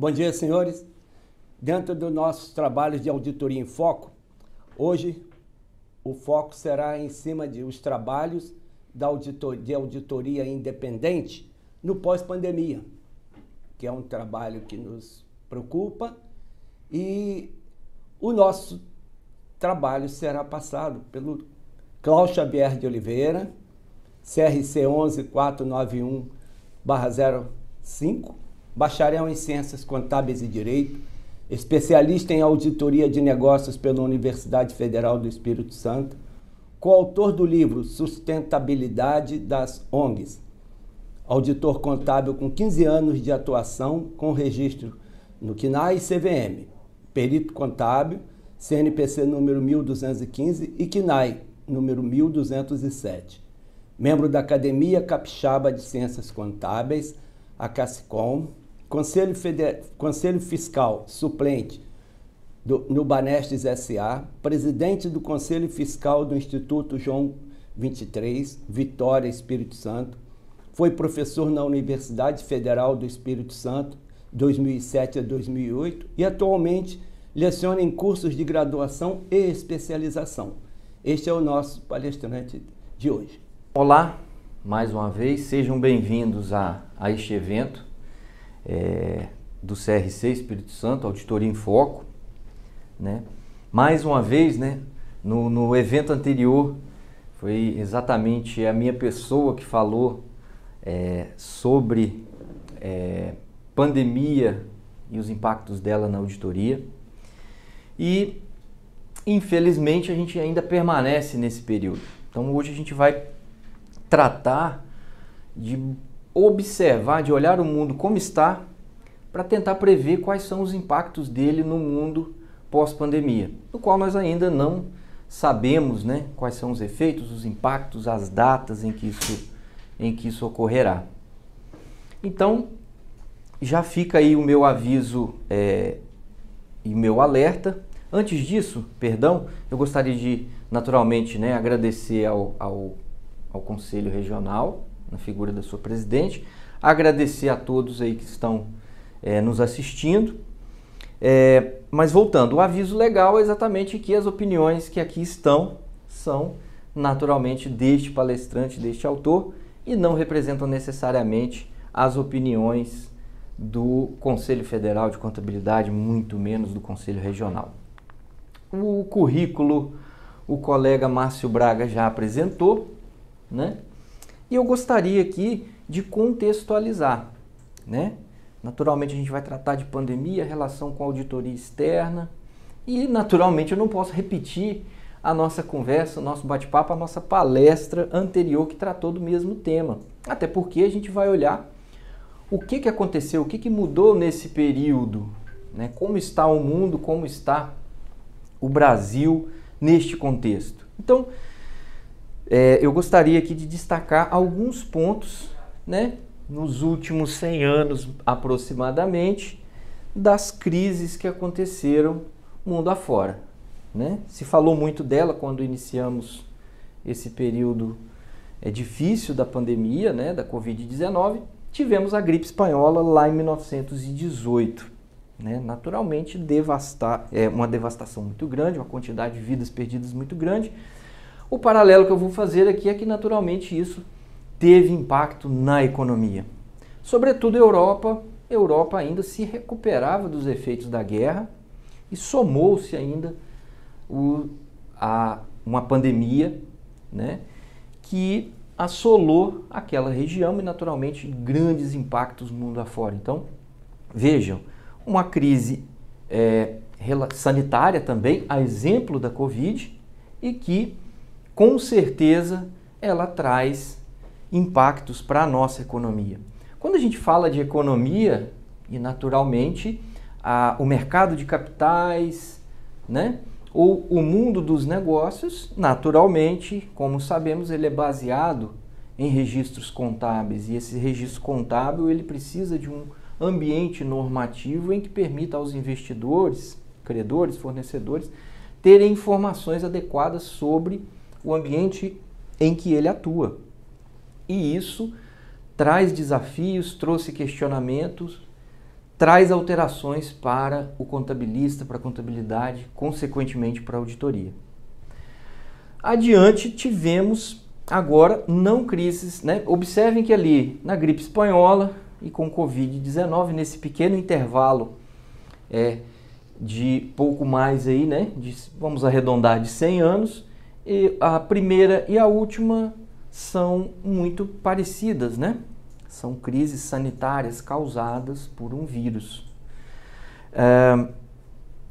Bom dia, senhores. Dentro dos nossos trabalhos de auditoria em foco, hoje o foco será em cima dos trabalhos de auditoria independente no pós-pandemia, que é um trabalho que nos preocupa, e o nosso trabalho será passado pelo Cláudio Xavier de Oliveira, CRC 11491/05, bacharel em Ciências Contábeis e Direito, especialista em auditoria de negócios pela Universidade Federal do Espírito Santo, coautor do livro Sustentabilidade das ONGs, auditor contábil com 15 anos de atuação com registro no CNAE e CVM, perito contábil, CNPC número 1215 e CNAE número 1207. Membro da Academia Capixaba de Ciências Contábeis, a CASCOM, Conselho Fiscal suplente no Banestes S.A., presidente do Conselho Fiscal do Instituto João 23, Vitória, Espírito Santo, foi professor na Universidade Federal do Espírito Santo, 2007 a 2008, e atualmente leciona em cursos de graduação e especialização. Este é o nosso palestrante de hoje. Olá, mais uma vez, sejam bem-vindos a este evento do CRC Espírito Santo, Auditoria em Foco. Né? Mais uma vez, né, no evento anterior, foi exatamente a minha pessoa que falou sobre pandemia e os impactos dela na auditoria. E, infelizmente, a gente ainda permanece nesse período. Então, hoje a gente vai tratar de observar, de olhar o mundo como está, para tentar prever quais são os impactos dele no mundo pós-pandemia, no qual nós ainda não sabemos, né, quais são os efeitos, os impactos, as datas em que isso ocorrerá. Então, já fica aí o meu aviso e o meu alerta. Antes disso, eu gostaria de, naturalmente, né, agradecer ao Conselho Regional, na figura da sua presidente, agradecer a todos aí que estão nos assistindo. Mas voltando, o aviso legal é exatamente que as opiniões que aqui estão são naturalmente deste palestrante, deste autor, e não representam necessariamente as opiniões do Conselho Federal de Contabilidade, muito menos do Conselho Regional. O currículo o colega Márcio Braga já apresentou, né? E eu gostaria aqui de contextualizar, né? Naturalmente a gente vai tratar de pandemia, relação com a auditoria externa e naturalmente eu não posso repetir a nossa conversa, o nosso bate-papo, a nossa palestra anterior que tratou do mesmo tema. Até porque a gente vai olhar o que aconteceu, o que mudou nesse período, né? Como está o mundo, como está o Brasil neste contexto. Então, eu gostaria aqui de destacar alguns pontos, né, nos últimos 100 anos aproximadamente, das crises que aconteceram mundo afora. Né? Se falou muito dela quando iniciamos esse período difícil da pandemia, né, da Covid-19. Tivemos a gripe espanhola lá em 1918. Né? Naturalmente, uma devastação muito grande, uma quantidade de vidas perdidas muito grande. O paralelo que eu vou fazer aqui é que, naturalmente, isso teve impacto na economia. Sobretudo a Europa. A Europa ainda se recuperava dos efeitos da guerra e somou-se ainda uma pandemia, né, que assolou aquela região e, naturalmente, grandes impactos mundo afora. Então, vejam, uma crise sanitária também, a exemplo da Covid, e que, com certeza, ela traz impactos para a nossa economia. Quando a gente fala de economia, e naturalmente, o mercado de capitais, né, ou o mundo dos negócios, naturalmente, como sabemos, ele é baseado em registros contábeis, e esse registro contábil ele precisa de um ambiente normativo em que permita aos investidores, credores, fornecedores, terem informações adequadas sobre o ambiente em que ele atua. E isso traz desafios, trouxe questionamentos, traz alterações para o contabilista, para a contabilidade, consequentemente para a auditoria. Adiante tivemos agora não crises, né? Observem que ali na gripe espanhola e com Covid-19, nesse pequeno intervalo de pouco mais aí, né? Vamos arredondar de 100 anos, e a primeira e a última são muito parecidas, né? São crises sanitárias causadas por um vírus.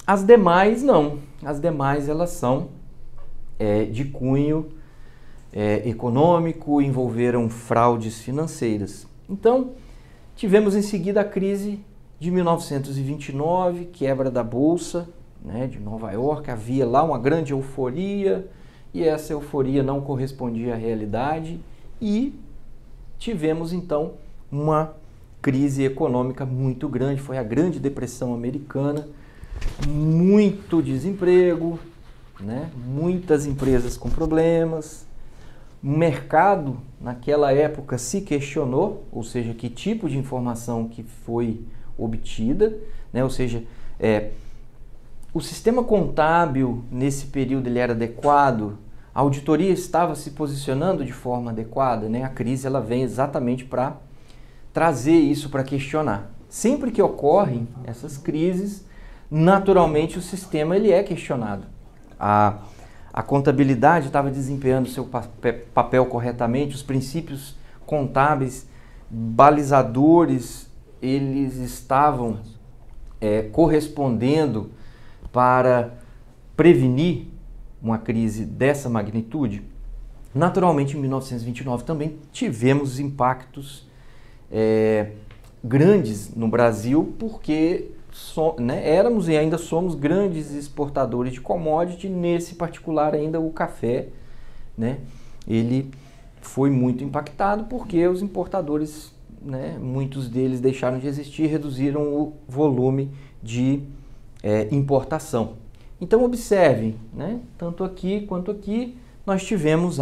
As demais não. As demais elas são de cunho econômico, envolveram fraudes financeiras. Então, tivemos em seguida a crise de 1929, quebra da Bolsa, né, de Nova York. Havia lá uma grande euforia e essa euforia não correspondia à realidade e tivemos então uma crise econômica muito grande. Foi a Grande Depressão Americana, muito desemprego, né? Muitas empresas com problemas. O mercado naquela época se questionou, ou seja, que tipo de informação que foi obtida, né? Ou seja, o sistema contábil nesse período ele era adequado, a auditoria estava se posicionando de forma adequada, né? A crise ela vem exatamente para trazer isso, para questionar. Sempre que ocorrem essas crises, naturalmente o sistema ele é questionado. A contabilidade estava desempenhando seu papel corretamente, os princípios contábeis balizadores, eles estavam correspondendo para prevenir uma crise dessa magnitude. Naturalmente, em 1929 também tivemos impactos grandes no Brasil, porque éramos e ainda somos grandes exportadores de commodity, nesse particular ainda o café, né? Ele foi muito impactado porque os importadores, né, muitos deles deixaram de existir, reduziram o volume de importação. Então observem, né, tanto aqui quanto aqui nós tivemos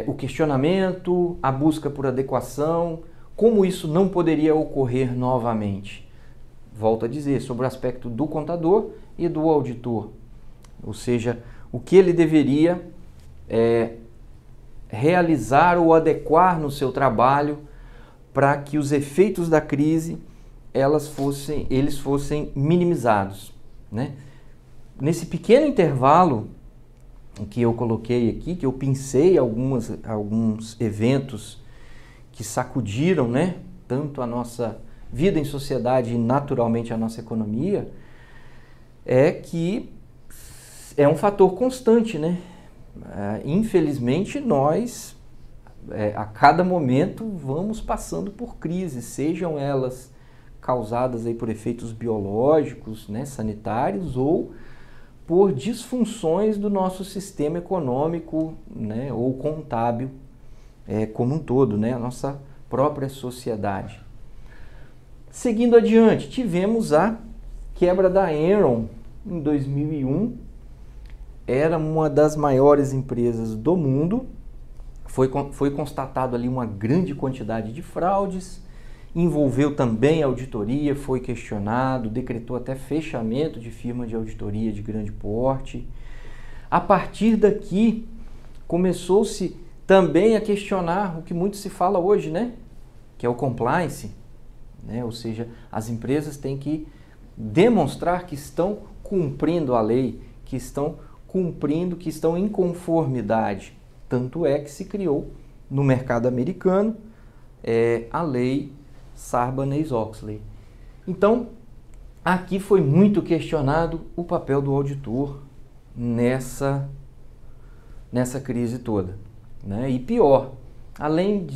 o questionamento, a busca por adequação, como isso não poderia ocorrer novamente. Volto a dizer, sobre o aspecto do contador e do auditor, ou seja, o que ele deveria realizar ou adequar no seu trabalho para que os efeitos da crise eles fossem minimizados, né? Nesse pequeno intervalo que eu coloquei aqui, que eu pincei alguns eventos que sacudiram, né, tanto a nossa vida em sociedade e naturalmente a nossa economia, que é um fator constante, né? Infelizmente nós a cada momento vamos passando por crises, sejam elas causadas aí por efeitos biológicos, né, sanitários, ou por disfunções do nosso sistema econômico, né, ou contábil como um todo, né, a nossa própria sociedade. Seguindo adiante, tivemos a quebra da Enron em 2001. Era uma das maiores empresas do mundo. Foi constatado ali uma grande quantidade de fraudes, envolveu também a auditoria, foi questionado, decretou até fechamento de firma de auditoria de grande porte. A partir daqui, começou-se também a questionar o que muito se fala hoje, né? Que é o compliance, né? Ou seja, as empresas têm que demonstrar que estão cumprindo a lei, que estão cumprindo, que estão em conformidade. Tanto é que se criou no mercado americano a lei Sarbanes-Oxley. Então, aqui foi muito questionado o papel do auditor nessa crise toda, né? E pior, além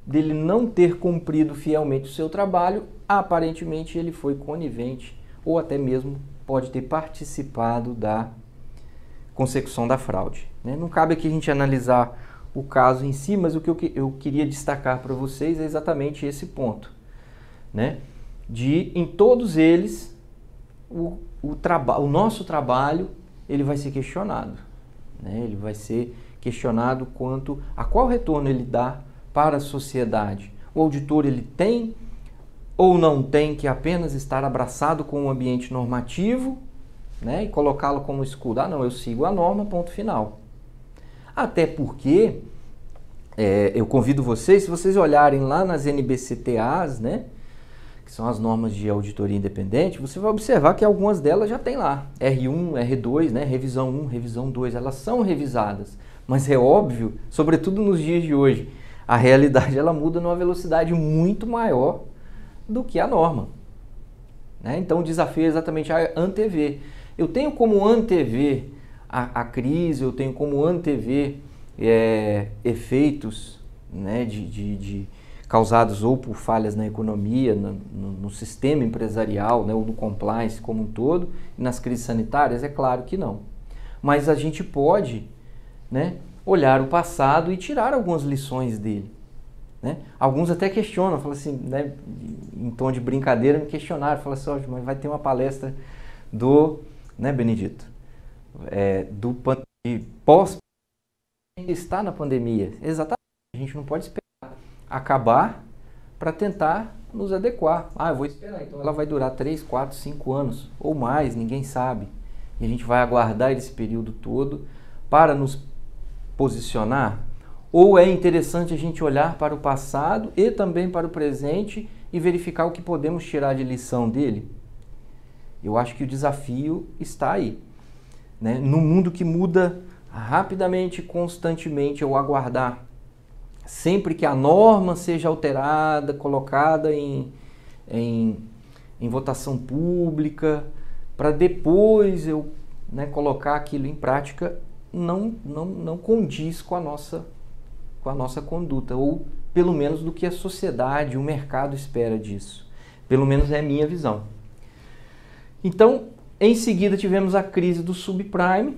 dele não ter cumprido fielmente o seu trabalho, aparentemente ele foi conivente ou até mesmo pode ter participado da consecução da fraude, né? Não cabe aqui a gente analisar o caso em si, mas o que eu queria destacar para vocês é exatamente esse ponto, né? Em todos eles, o nosso trabalho ele vai ser questionado, né? Ele vai ser questionado quanto a qual retorno ele dá para a sociedade. O auditor ele tem ou não tem que apenas estar abraçado com o ambiente normativo, né, e colocá-lo como escudo. Ah, não, eu sigo a norma, ponto final. Até porque, eu convido vocês, se vocês olharem lá nas NBCTAs, né, que são as normas de auditoria independente, você vai observar que algumas delas já tem lá. R1, R2, né, revisão 1, revisão 2, elas são revisadas. Mas é óbvio, sobretudo nos dias de hoje, a realidade ela muda numa velocidade muito maior do que a norma. Né? Então o desafio é exatamente antever. Eu tenho como antever a crise, eu tenho como antever efeitos, né, causados ou por falhas na economia, no sistema empresarial, né, ou no compliance como um todo, e nas crises sanitárias? É claro que não. Mas a gente pode, né, olhar o passado e tirar algumas lições dele. Né? Alguns até questionam, falam assim, né, em tom de brincadeira, me questionaram, falaram assim, mas vai ter uma palestra do, né, Benedito, do pós está na pandemia. Exatamente, a gente não pode esperar acabar para tentar nos adequar. Ah, eu vou esperar, então ela vai durar 3, 4, 5 anos ou mais, ninguém sabe. E a gente vai aguardar esse período todo para nos posicionar? Ou é interessante a gente olhar para o passado e também para o presente e verificar o que podemos tirar de lição dele? Eu acho que o desafio está aí. Né? No mundo que muda rapidamente, constantemente, eu aguardar sempre que a norma seja alterada, colocada em votação pública, para depois eu, né, colocar aquilo em prática, não condiz com a nossa conduta, ou pelo menos do que a sociedade, o mercado espera disso. Pelo menos é a minha visão. Então, em seguida tivemos a crise do subprime,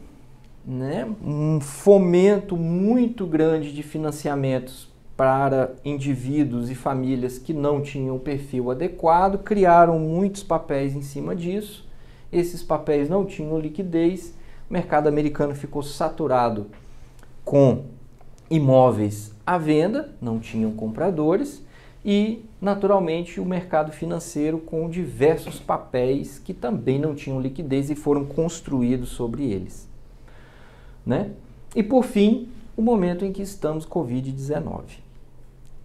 né? Um fomento muito grande de financiamentos para indivíduos e famílias que não tinham o perfil adequado, criaram muitos papéis em cima disso, esses papéis não tinham liquidez, o mercado americano ficou saturado com imóveis à venda, não tinham compradores, e naturalmente o mercado financeiro com diversos papéis que também não tinham liquidez e foram construídos sobre eles. Né? E por fim, o momento em que estamos Covid-19.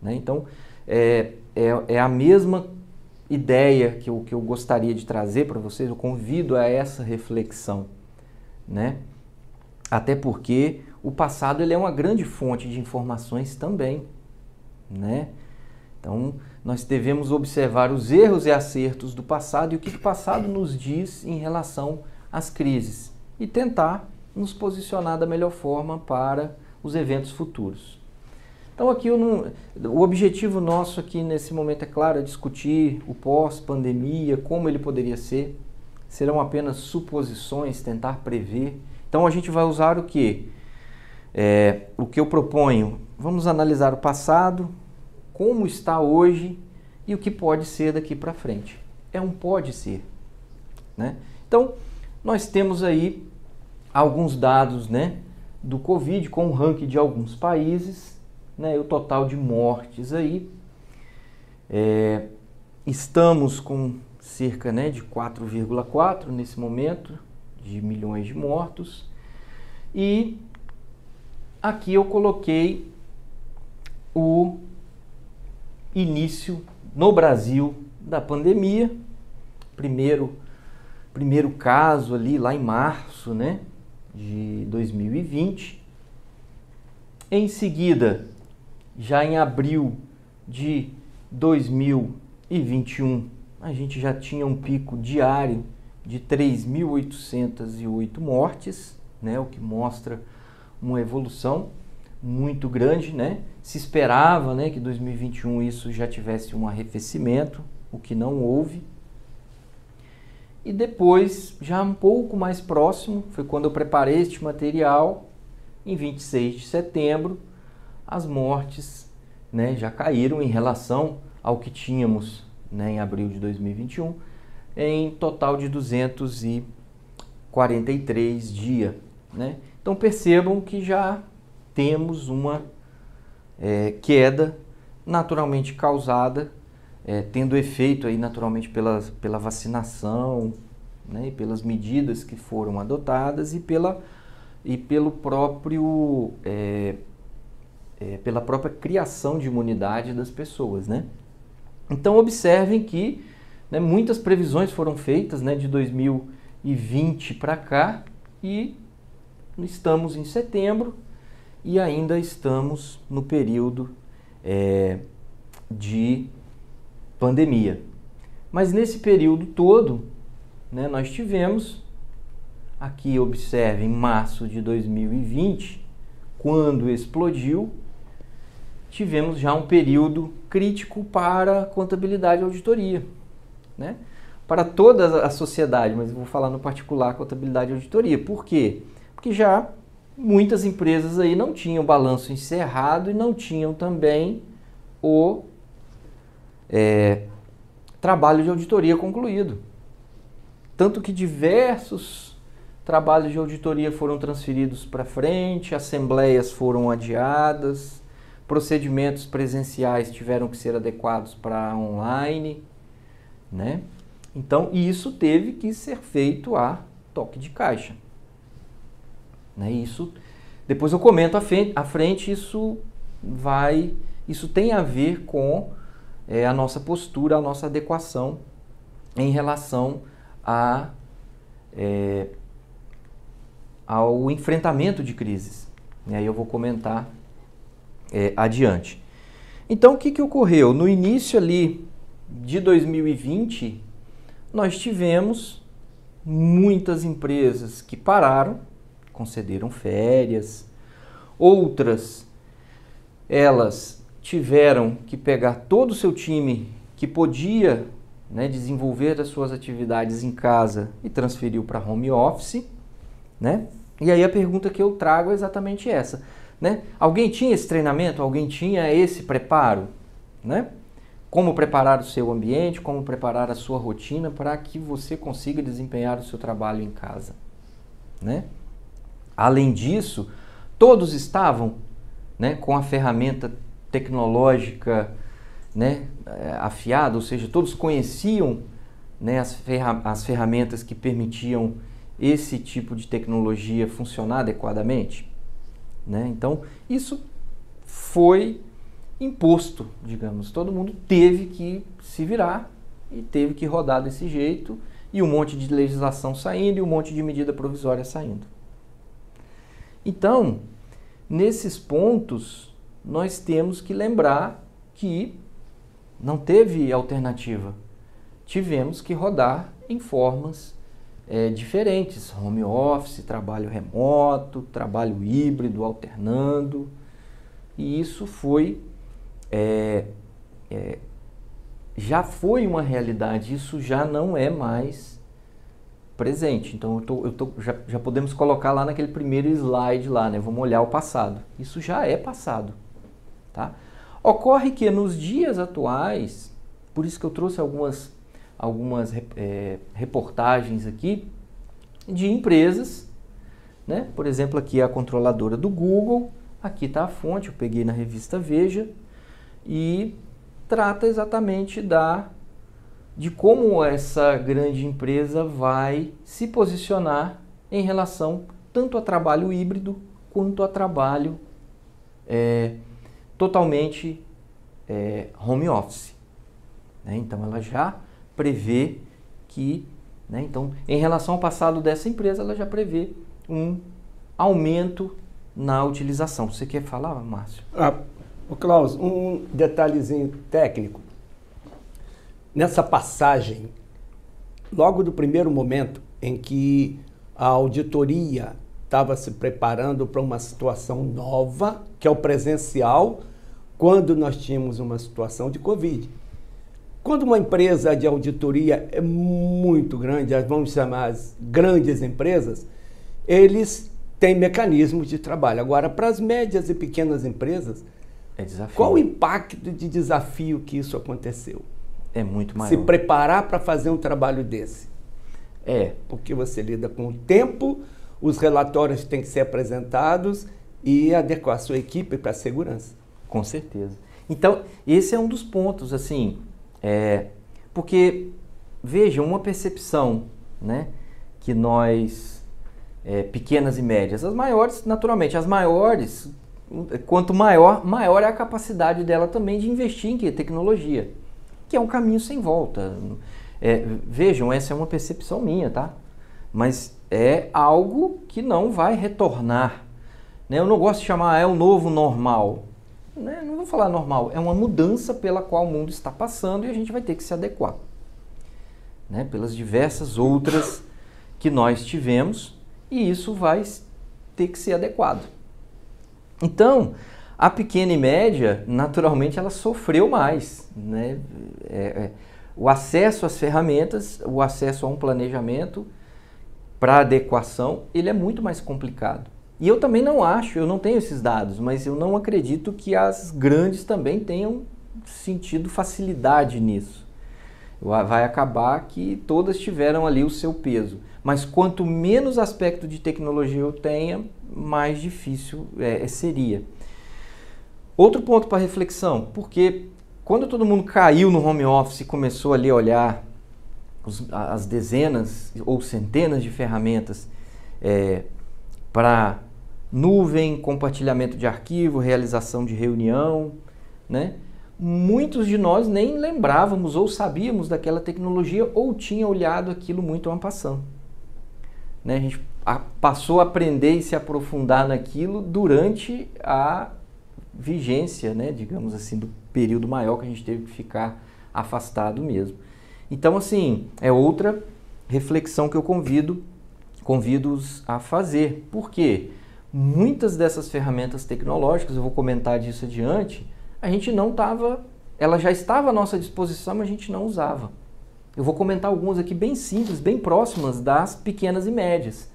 Né? Então, é a mesma ideia que eu gostaria de trazer para vocês, eu convido a essa reflexão. Né? Até porque o passado ele é uma grande fonte de informações também. Né? Então, nós devemos observar os erros e acertos do passado e o que o passado nos diz em relação às crises e tentar nos posicionar da melhor forma para os eventos futuros. Então aqui o objetivo nosso aqui nesse momento, é claro, é discutir o pós-pandemia, como ele poderia ser. Serão apenas suposições, tentar prever. Então a gente vai usar o quê? O que eu proponho, vamos analisar o passado, como está hoje e o que pode ser daqui para frente. É um pode ser. Né? Então nós temos aí alguns dados, né, do Covid, com o ranking de alguns países, né, o total de mortes aí. Estamos com cerca, né, de 4,4 nesse momento, de milhões de mortos. E aqui eu coloquei o início no Brasil da pandemia, primeiro caso ali lá em março, né, de 2020. Em seguida, já em abril de 2021, a gente já tinha um pico diário de 3.808 mortes, né, o que mostra uma evolução muito grande, né? Se esperava, né, que 2021 isso já tivesse um arrefecimento, o que não houve. E depois, já um pouco mais próximo, foi quando eu preparei este material, em 26 de setembro, as mortes, né, já caíram em relação ao que tínhamos, né, em abril de 2021, em total de 243 dias. Né? Então percebam que já temos uma queda naturalmente causada tendo efeito aí naturalmente pela vacinação, né, e pelas medidas que foram adotadas pela própria criação de imunidade das pessoas, né? Então observem que, né, muitas previsões foram feitas, né, de 2020 para cá e estamos em setembro e ainda estamos no período de pandemia. Mas nesse período todo, né, nós tivemos, aqui observe, em março de 2020, quando explodiu, tivemos já um período crítico para contabilidade e auditoria, né? Para toda a sociedade, mas eu vou falar no particular contabilidade e auditoria. Por quê? Porque já muitas empresas aí não tinham balanço encerrado e não tinham também o trabalho de auditoria concluído. Tanto que diversos trabalhos de auditoria foram transferidos para frente, assembleias foram adiadas, procedimentos presenciais tiveram que ser adequados para online, né? Então, isso teve que ser feito a toque de caixa, né? Isso, depois eu comento à frente, isso tem a ver com a nossa postura, a nossa adequação em relação ao enfrentamento de crises. E aí eu vou comentar adiante. Então, o que ocorreu? No início ali de 2020, nós tivemos muitas empresas que pararam, concederam férias, outras, elas tiveram que pegar todo o seu time que podia, né, desenvolver as suas atividades em casa e transferiu para home office, né? E aí a pergunta que eu trago é exatamente essa, né? Alguém tinha esse treinamento? Alguém tinha esse preparo, né? Como preparar o seu ambiente, como preparar a sua rotina para que você consiga desempenhar o seu trabalho em casa, né? Além disso, todos estavam, né, com a ferramenta tecnológica, né, afiada, ou seja, todos conheciam, né, as ferramentas que permitiam esse tipo de tecnologia funcionar adequadamente, né? Então, isso foi imposto, digamos. Todo mundo teve que se virar e teve que rodar desse jeito, e um monte de legislação saindo e um monte de medida provisória saindo. Então, nesses pontos, nós temos que lembrar que não teve alternativa. Tivemos que rodar em formas diferentes, home office, trabalho remoto, trabalho híbrido, alternando, e isso foi, já foi uma realidade, isso já não é mais presente. Então já podemos colocar lá naquele primeiro slide lá, né? Vamos olhar o passado. Isso já é passado, tá? Ocorre que nos dias atuais, por isso que eu trouxe algumas reportagens aqui de empresas, né? Por exemplo, aqui é a controladora do Google, aqui está a fonte, eu peguei na revista Veja, e trata exatamente de como essa grande empresa vai se posicionar em relação tanto a trabalho híbrido quanto a trabalho totalmente home office, né? Então ela já prevê que, né, então, em relação ao passado dessa empresa, ela já prevê um aumento na utilização. Você quer falar, Márcio? Klaus, um detalhezinho técnico. Nessa passagem, logo do primeiro momento em que a auditoria estava se preparando para uma situação nova, que é o presencial, quando nós tínhamos uma situação de Covid. Quando uma empresa de auditoria é muito grande, vamos chamar as grandes empresas, eles têm mecanismos de trabalho. Agora, para as médias e pequenas empresas, qual o impacto de desafio que isso aconteceu? É muito maior. Se preparar para fazer um trabalho desse. Porque você lida com o tempo, os relatórios têm que ser apresentados e adequar a sua equipe para a segurança. Com certeza. Então, esse é um dos pontos, assim, Porque, vejam, uma percepção, né, que nós, pequenas e médias, as maiores, naturalmente, as maiores, quanto maior é a capacidade dela também de investir em tecnologia, que é um caminho sem volta. Vejam, essa é uma percepção minha, tá? Mas é algo que não vai retornar, né? Eu não gosto de chamar o novo normal, né? Não vou falar normal, é uma mudança pela qual o mundo está passando e a gente vai ter que se adequar, né? Pelas diversas outras que nós tivemos, e isso vai ter que ser adequado. Então, a pequena e média, naturalmente, ela sofreu mais, né? O acesso às ferramentas, o acesso a um planejamento para adequação, ele é muito mais complicado. E eu também não acho, eu não tenho esses dados, mas eu não acredito que as grandes também tenham sentido facilidade nisso. Vai acabar que todas tiveram ali o seu peso. Mas quanto menos aspecto de tecnologia eu tenha, mais difícil seria. Outro ponto para reflexão, porque quando todo mundo caiu no home office e começou ali a olhar as dezenas ou centenas de ferramentas para nuvem, compartilhamento de arquivo, realização de reunião, né? Muitos de nós nem lembrávamos ou sabíamos daquela tecnologia ou tinha olhado aquilo muito en passant, né? A gente passou a aprender e se aprofundar naquilo durante a vigência, né, digamos assim, do período maior que a gente teve que ficar afastado mesmo. Então, assim, é outra reflexão que eu convido-os a fazer. Por quê? Muitas dessas ferramentas tecnológicas, eu vou comentar disso adiante, a gente não estava, ela já estava à nossa disposição, mas a gente não usava. Eu vou comentar algumas aqui bem simples, bem próximas das pequenas e médias,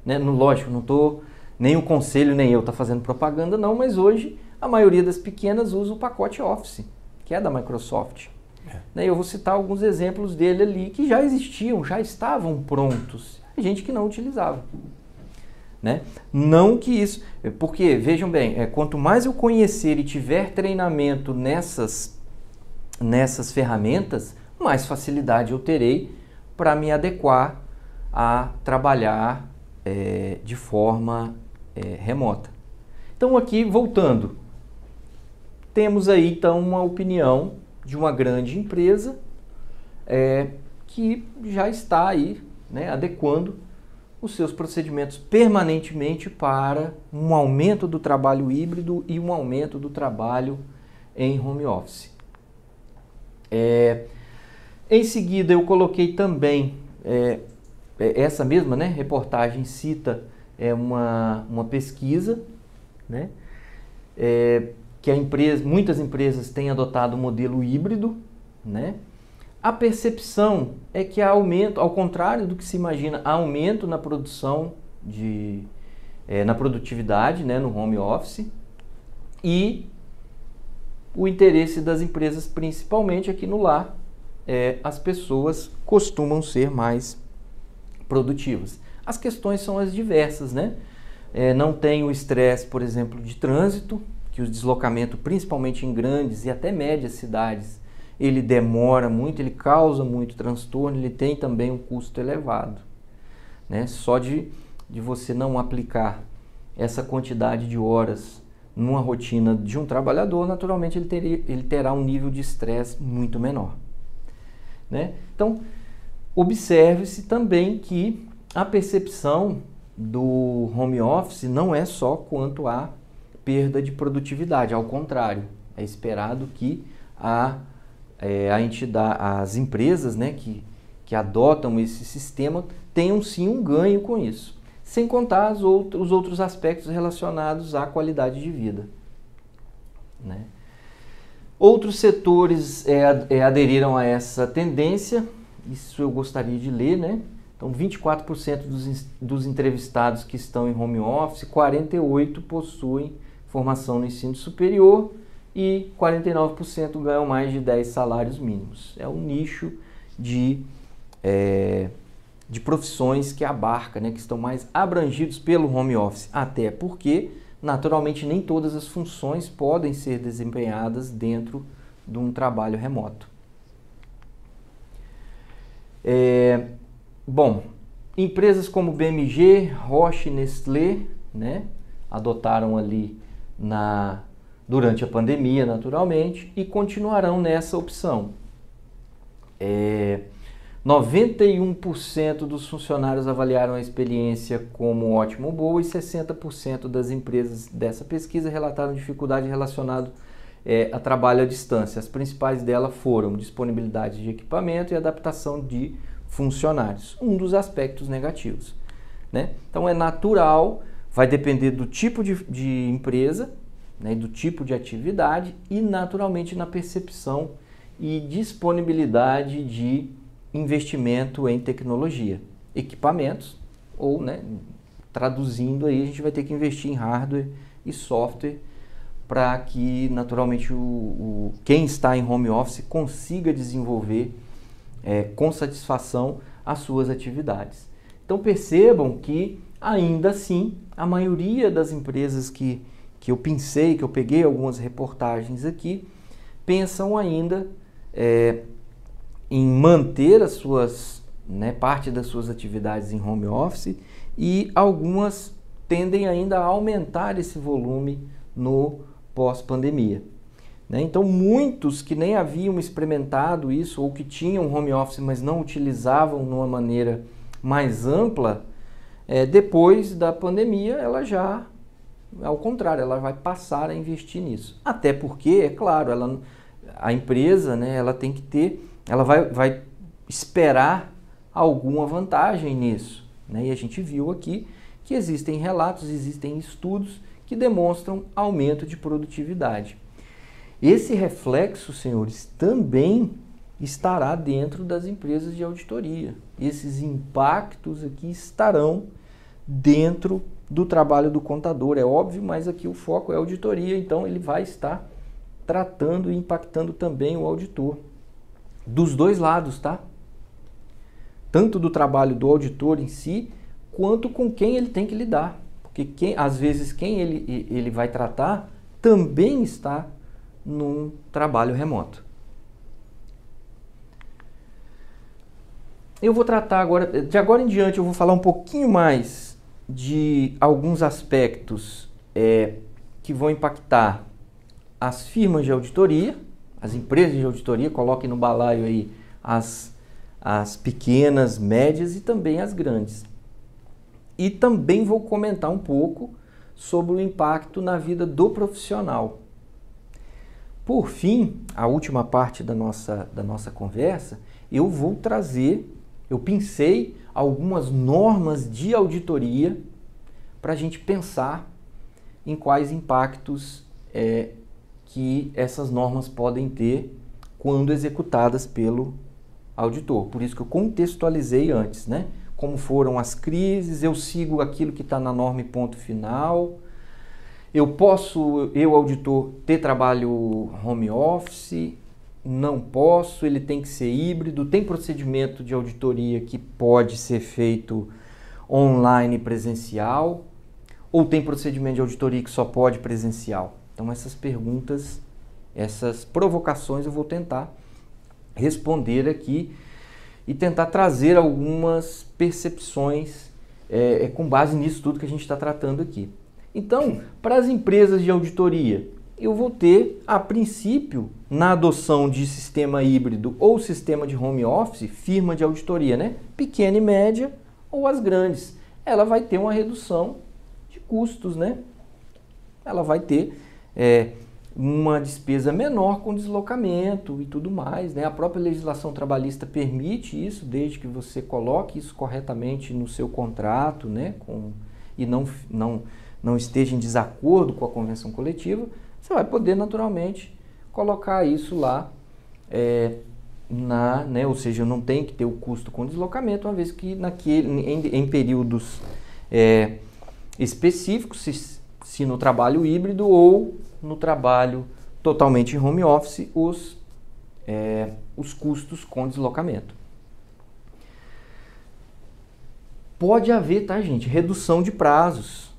né? Lógico, não estou, nem o conselho, nem eu está fazendo propaganda não, mas hoje a maioria das pequenas usa o pacote Office, que é da Microsoft. Eu vou citar alguns exemplos dele ali que já existiam, já estavam prontos, a gente que não utilizava, né? Não que isso, porque vejam bem, quanto mais eu conhecer e tiver treinamento nessas ferramentas, mais facilidade eu terei para me adequar a trabalhar de forma remota. Então aqui, voltando, temos aí então uma opinião de uma grande empresa que já está aí, né, adequando os seus procedimentos permanentemente para um aumento do trabalho híbrido e um aumento do trabalho em home office. Em seguida eu coloquei também, essa mesma, né, reportagem cita uma pesquisa, né, que muitas empresas têm adotado o modelo híbrido, né? A percepção é que há aumento, ao contrário do que se imagina, há aumento na produção, na produtividade, né, no home office, e o interesse das empresas, principalmente aqui no lar, as pessoas costumam ser mais produtivas. As questões são as diversas, né? Não tem o estresse, por exemplo, de trânsito, que o deslocamento, principalmente em grandes e até médias cidades, ele demora muito, ele causa muito transtorno, ele tem também um custo elevado, né? Só de você não aplicar essa quantidade de horas numa rotina de um trabalhador, naturalmente ele terá um nível de estresse muito menor, né? Então, observe-se também que a percepção do home office não é só quanto à perda de produtividade, ao contrário, é esperado que as empresas, né, que adotam esse sistema tenham sim um ganho com isso, sem contar os outros aspectos relacionados à qualidade de vida, né? Outros setores aderiram a essa tendência, isso eu gostaria de ler, né? Então, 24% dos entrevistados que estão em home office, 48% possuem formação no ensino superior e 49% ganham mais de 10 salários mínimos. É um nicho de profissões que abarca, né, que estão mais abrangidos pelo home office, até porque, naturalmente, nem todas as funções podem ser desempenhadas dentro de um trabalho remoto, Bom, empresas como BMG, Roche, Nestlé, né, adotaram ali durante a pandemia, naturalmente, e continuarão nessa opção. 91% dos funcionários avaliaram a experiência como ótimo ou boa e 60% das empresas dessa pesquisa relataram dificuldade relacionada a trabalho à distância. As principais delas foram disponibilidade de equipamento e adaptação de funcionários, um dos aspectos negativos, né? Então é natural, vai depender do tipo de empresa, né, do tipo de atividade e naturalmente na percepção e disponibilidade de investimento em tecnologia, equipamentos ou, né, traduzindo aí, a gente vai ter que investir em hardware e software para que naturalmente quem está em home office consiga desenvolver com satisfação as suas atividades. Então percebam que ainda assim a maioria das empresas que eu pensei, que eu peguei algumas reportagens aqui, pensam ainda em manter as suas, né, parte das suas atividades em home office e algumas tendem ainda a aumentar esse volume no pós-pandemia. Então muitos que nem haviam experimentado isso ou que tinham home office, mas não utilizavam de uma maneira mais ampla, depois da pandemia ela já, ao contrário, ela vai passar a investir nisso. Até porque, é claro, a empresa, né, ela tem que ter, ela vai esperar alguma vantagem nisso, né? E a gente viu aqui que existem relatos, existem estudos que demonstram aumento de produtividade. Esse reflexo, senhores, também estará dentro das empresas de auditoria. Esses impactos aqui estarão dentro do trabalho do contador, é óbvio, mas aqui o foco é auditoria, então ele vai estar tratando e impactando também o auditor. Dos dois lados, tá? Tanto do trabalho do auditor em si, quanto com quem ele tem que lidar. Porque às vezes quem ele vai tratar também está num trabalho remoto. Eu vou tratar agora, de agora em diante eu vou falar um pouquinho mais de alguns aspectos que vão impactar as firmas de auditoria, as empresas de auditoria, coloquem no balaio aí as pequenas, médias e também as grandes. E também vou comentar um pouco sobre o impacto na vida do profissional. Por fim, a última parte da nossa conversa, eu pensei algumas normas de auditoria para a gente pensar em quais impactos que essas normas podem ter quando executadas pelo auditor. Por isso que eu contextualizei antes, né? Como foram as crises, eu sigo aquilo que está na norma e ponto final. Eu auditor, ter trabalho home office? Não posso, ele tem que ser híbrido. Tem procedimento de auditoria que pode ser feito online e presencial? Ou tem procedimento de auditoria que só pode presencial? Então essas perguntas, essas provocações eu vou tentar responder aqui e tentar trazer algumas percepções com base nisso tudo que a gente está tratando aqui. Então, para as empresas de auditoria, eu vou ter, a princípio, na adoção de sistema híbrido ou sistema de home office, firma de auditoria, né? Pequena e média ou as grandes. Ela vai ter uma redução de custos, né? Ela vai ter uma despesa menor com deslocamento e tudo mais, né? A própria legislação trabalhista permite isso, desde que você coloque isso corretamente no seu contrato, né? E não esteja em desacordo com a convenção coletiva, você vai poder naturalmente colocar isso lá, né? Ou seja, não tem que ter o custo com deslocamento, uma vez que em períodos específicos, se no trabalho híbrido ou no trabalho totalmente em home office, os custos com deslocamento. Pode haver, tá, gente, redução de prazos.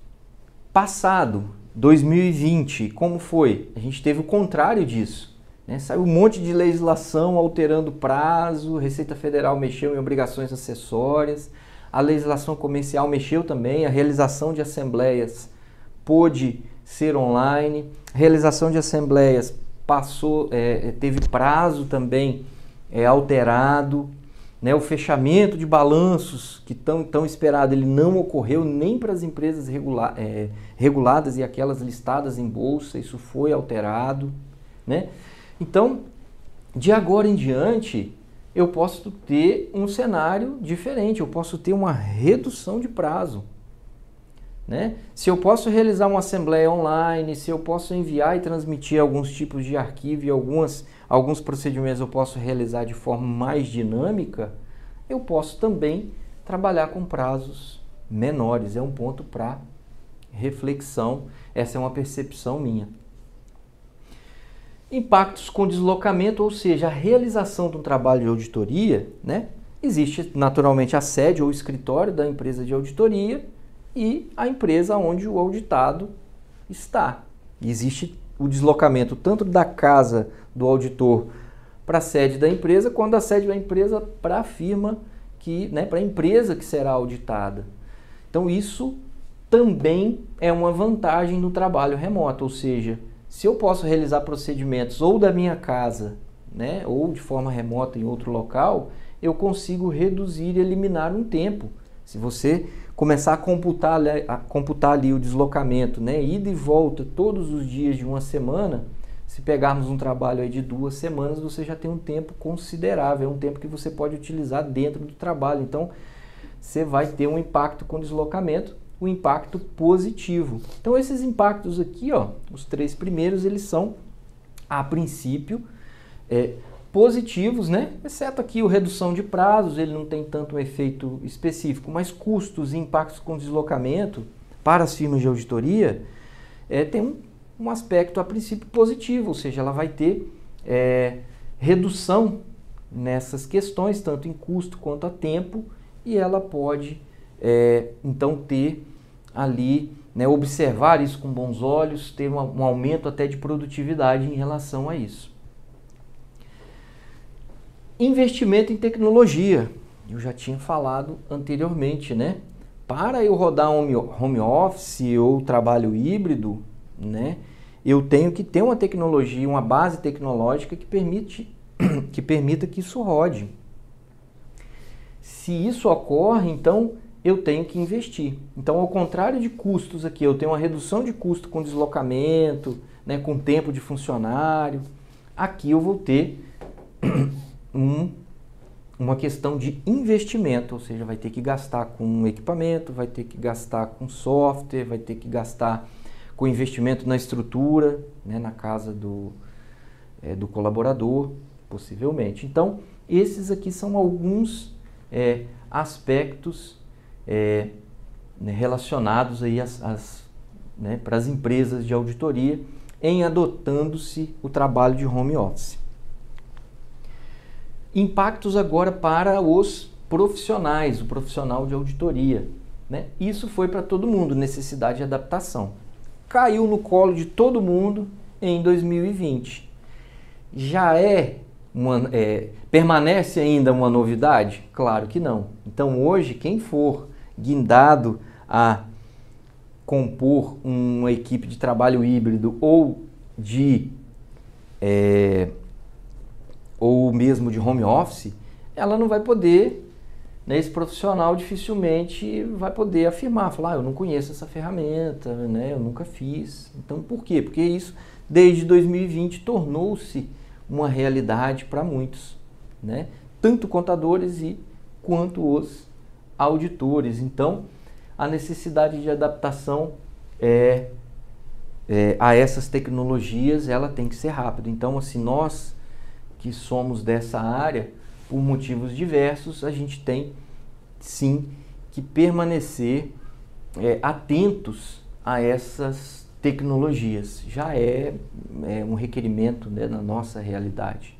Passado, 2020, como foi? A gente teve o contrário disso. né? Saiu um monte de legislação alterando prazo, Receita Federal mexeu em obrigações acessórias, a legislação comercial mexeu também, a realização de assembleias pôde ser online, a realização de assembleias teve prazo também alterado, né? O fechamento de balanços que tão esperado, ele não ocorreu nem para as empresas reguladas e aquelas listadas em bolsa, isso foi alterado, né? Então, de agora em diante, eu posso ter um cenário diferente, eu posso ter uma redução de prazo, né? Se eu posso realizar uma assembleia online, se eu posso enviar e transmitir alguns tipos de arquivo e alguns procedimentos eu posso realizar de forma mais dinâmica, eu posso também trabalhar com prazos menores. É um ponto para reflexão, essa é uma percepção minha. Impactos com deslocamento, ou seja, a realização de um trabalho de auditoria, né? Existe naturalmente a sede ou escritório da empresa de auditoria e a empresa onde o auditado está. Existe o deslocamento tanto da casa do auditor para a sede da empresa, quanto da sede da empresa para a firma, para a empresa que será auditada. Então isso também é uma vantagem no trabalho remoto, ou seja, se eu posso realizar procedimentos ou da minha casa, né, ou de forma remota em outro local, eu consigo reduzir e eliminar um tempo. Se você começar a computar ali o deslocamento, né, ida e volta todos os dias de uma semana, se pegarmos um trabalho aí de 2 semanas, você já tem um tempo considerável, é um tempo que você pode utilizar dentro do trabalho. Então, você vai ter um impacto com deslocamento, um impacto positivo. Então, esses impactos aqui, ó, os 3 primeiros, eles são, a princípio, positivos, né? Exceto aqui a redução de prazos, ele não tem tanto um efeito específico, mas custos e impactos com deslocamento para as firmas de auditoria tem um aspecto a princípio positivo, ou seja, ela vai ter redução nessas questões, tanto em custo quanto a tempo, e ela pode então ter ali, né, observar isso com bons olhos, ter um aumento até de produtividade em relação a isso. Investimento em tecnologia, eu já tinha falado anteriormente, né? Para eu rodar home office ou trabalho híbrido, né, eu tenho que ter uma tecnologia, uma base tecnológica que permita que isso rode. Se isso ocorre, então eu tenho que investir. Então, ao contrário de custos aqui, eu tenho uma redução de custo com deslocamento, né, com tempo de funcionário. Aqui eu vou ter uma questão de investimento, ou seja, vai ter que gastar com equipamento, vai ter que gastar com software, vai ter que gastar com investimento na estrutura, né, na casa do colaborador, possivelmente. Então, esses aqui são alguns aspectos relacionados aí para as empresas de auditoria em adotando-se o trabalho de home office. Impactos agora para os profissionais, o profissional de auditoria, né? Isso foi para todo mundo, necessidade de adaptação. Caiu no colo de todo mundo em 2020. Permanece ainda uma novidade? Claro que não. Então hoje, quem for guindado a compor uma equipe de trabalho híbrido ou mesmo de home office, ela não vai poder, né, esse profissional dificilmente vai poder falar, eu não conheço essa ferramenta, né, eu nunca fiz. Então, por quê? Porque isso, desde 2020, tornou-se uma realidade para muitos, né, tanto contadores quanto os auditores. Então, a necessidade de adaptação a essas tecnologias, ela tem que ser rápida. Então, assim, nós que somos dessa área, por motivos diversos, a gente tem sim que permanecer atentos a essas tecnologias. Já é um requerimento, né, na nossa realidade.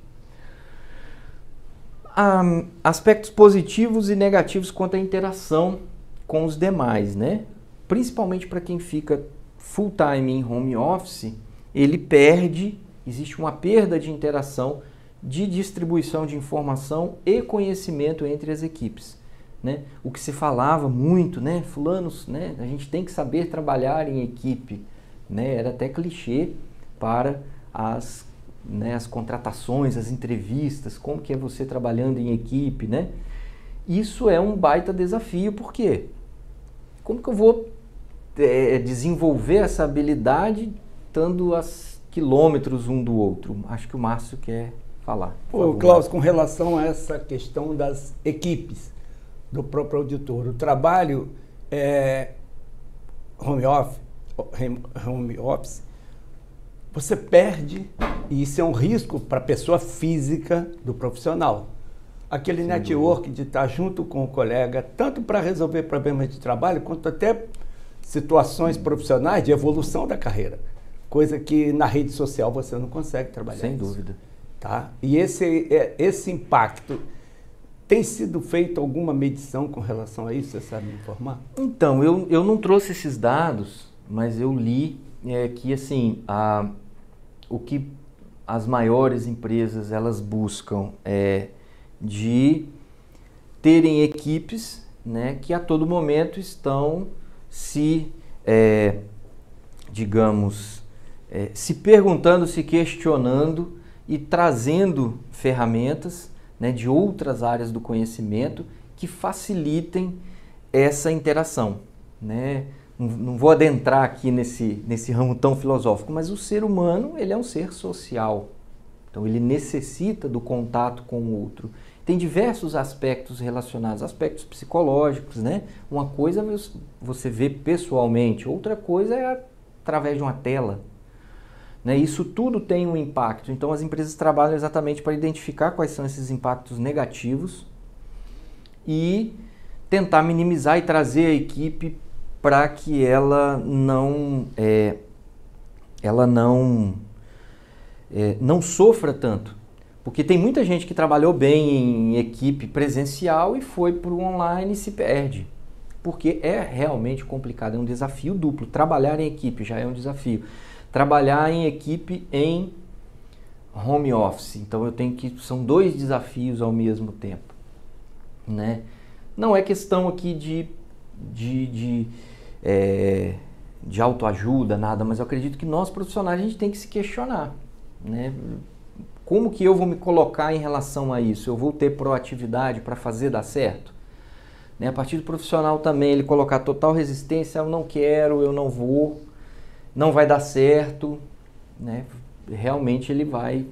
Aspectos positivos e negativos quanto à interação com os demais, né? Principalmente para quem fica full time em home office, ele perde existe uma perda de interação, de distribuição de informação e conhecimento entre as equipes. Né? O que se falava muito, né? Fulanos, né? A gente tem que saber trabalhar em equipe. Né? Era até clichê para as contratações, as entrevistas, como que é você trabalhando em equipe. Né? Isso é um baita desafio, por quê? Como que eu vou desenvolver essa habilidade estando a quilômetros um do outro? Acho que o Márcio quer falar. Ô, Cláudio, com relação a essa questão das equipes do próprio auditor, o trabalho home office, você perde, e isso é um risco para a pessoa física do profissional. Aquele network de estar junto com o colega, tanto para resolver problemas de trabalho, quanto até situações profissionais de evolução da carreira. Coisa que na rede social você não consegue trabalhar. Sem dúvida. Tá? E esse impacto, tem sido feita alguma medição com relação a isso? Você sabe me informar? Então, eu não trouxe esses dados, mas eu li que assim, o que as maiores empresas elas buscam de terem equipes, né, que a todo momento estão se perguntando, se questionando e trazendo ferramentas, né, de outras áreas do conhecimento que facilitem essa interação. Né? Não vou adentrar aqui nesse ramo tão filosófico, mas o ser humano ele é um ser social. Então ele necessita do contato com o outro. Tem diversos aspectos relacionados, aspectos psicológicos, né? Uma coisa você vê pessoalmente, outra coisa é através de uma tela. Né? Isso tudo tem um impacto. Então as empresas trabalham exatamente para identificar quais são esses impactos negativos e tentar minimizar e trazer a equipe para que ela não sofra tanto. Porque tem muita gente que trabalhou bem em equipe presencial e foi para o online e se perde. Porque é realmente complicado, é um desafio duplo. Trabalhar em equipe já é um desafio. Trabalhar em equipe em home office. Então são dois desafios ao mesmo tempo. Né? Não é questão aqui de autoajuda, nada, mas eu acredito que nós profissionais a gente tem que se questionar. Né? Como que eu vou me colocar em relação a isso? Eu vou ter proatividade para fazer dar certo? Né? A partir do profissional também, ele colocar total resistência, eu não quero, eu não vou, não vai dar certo, né? Realmente ele vai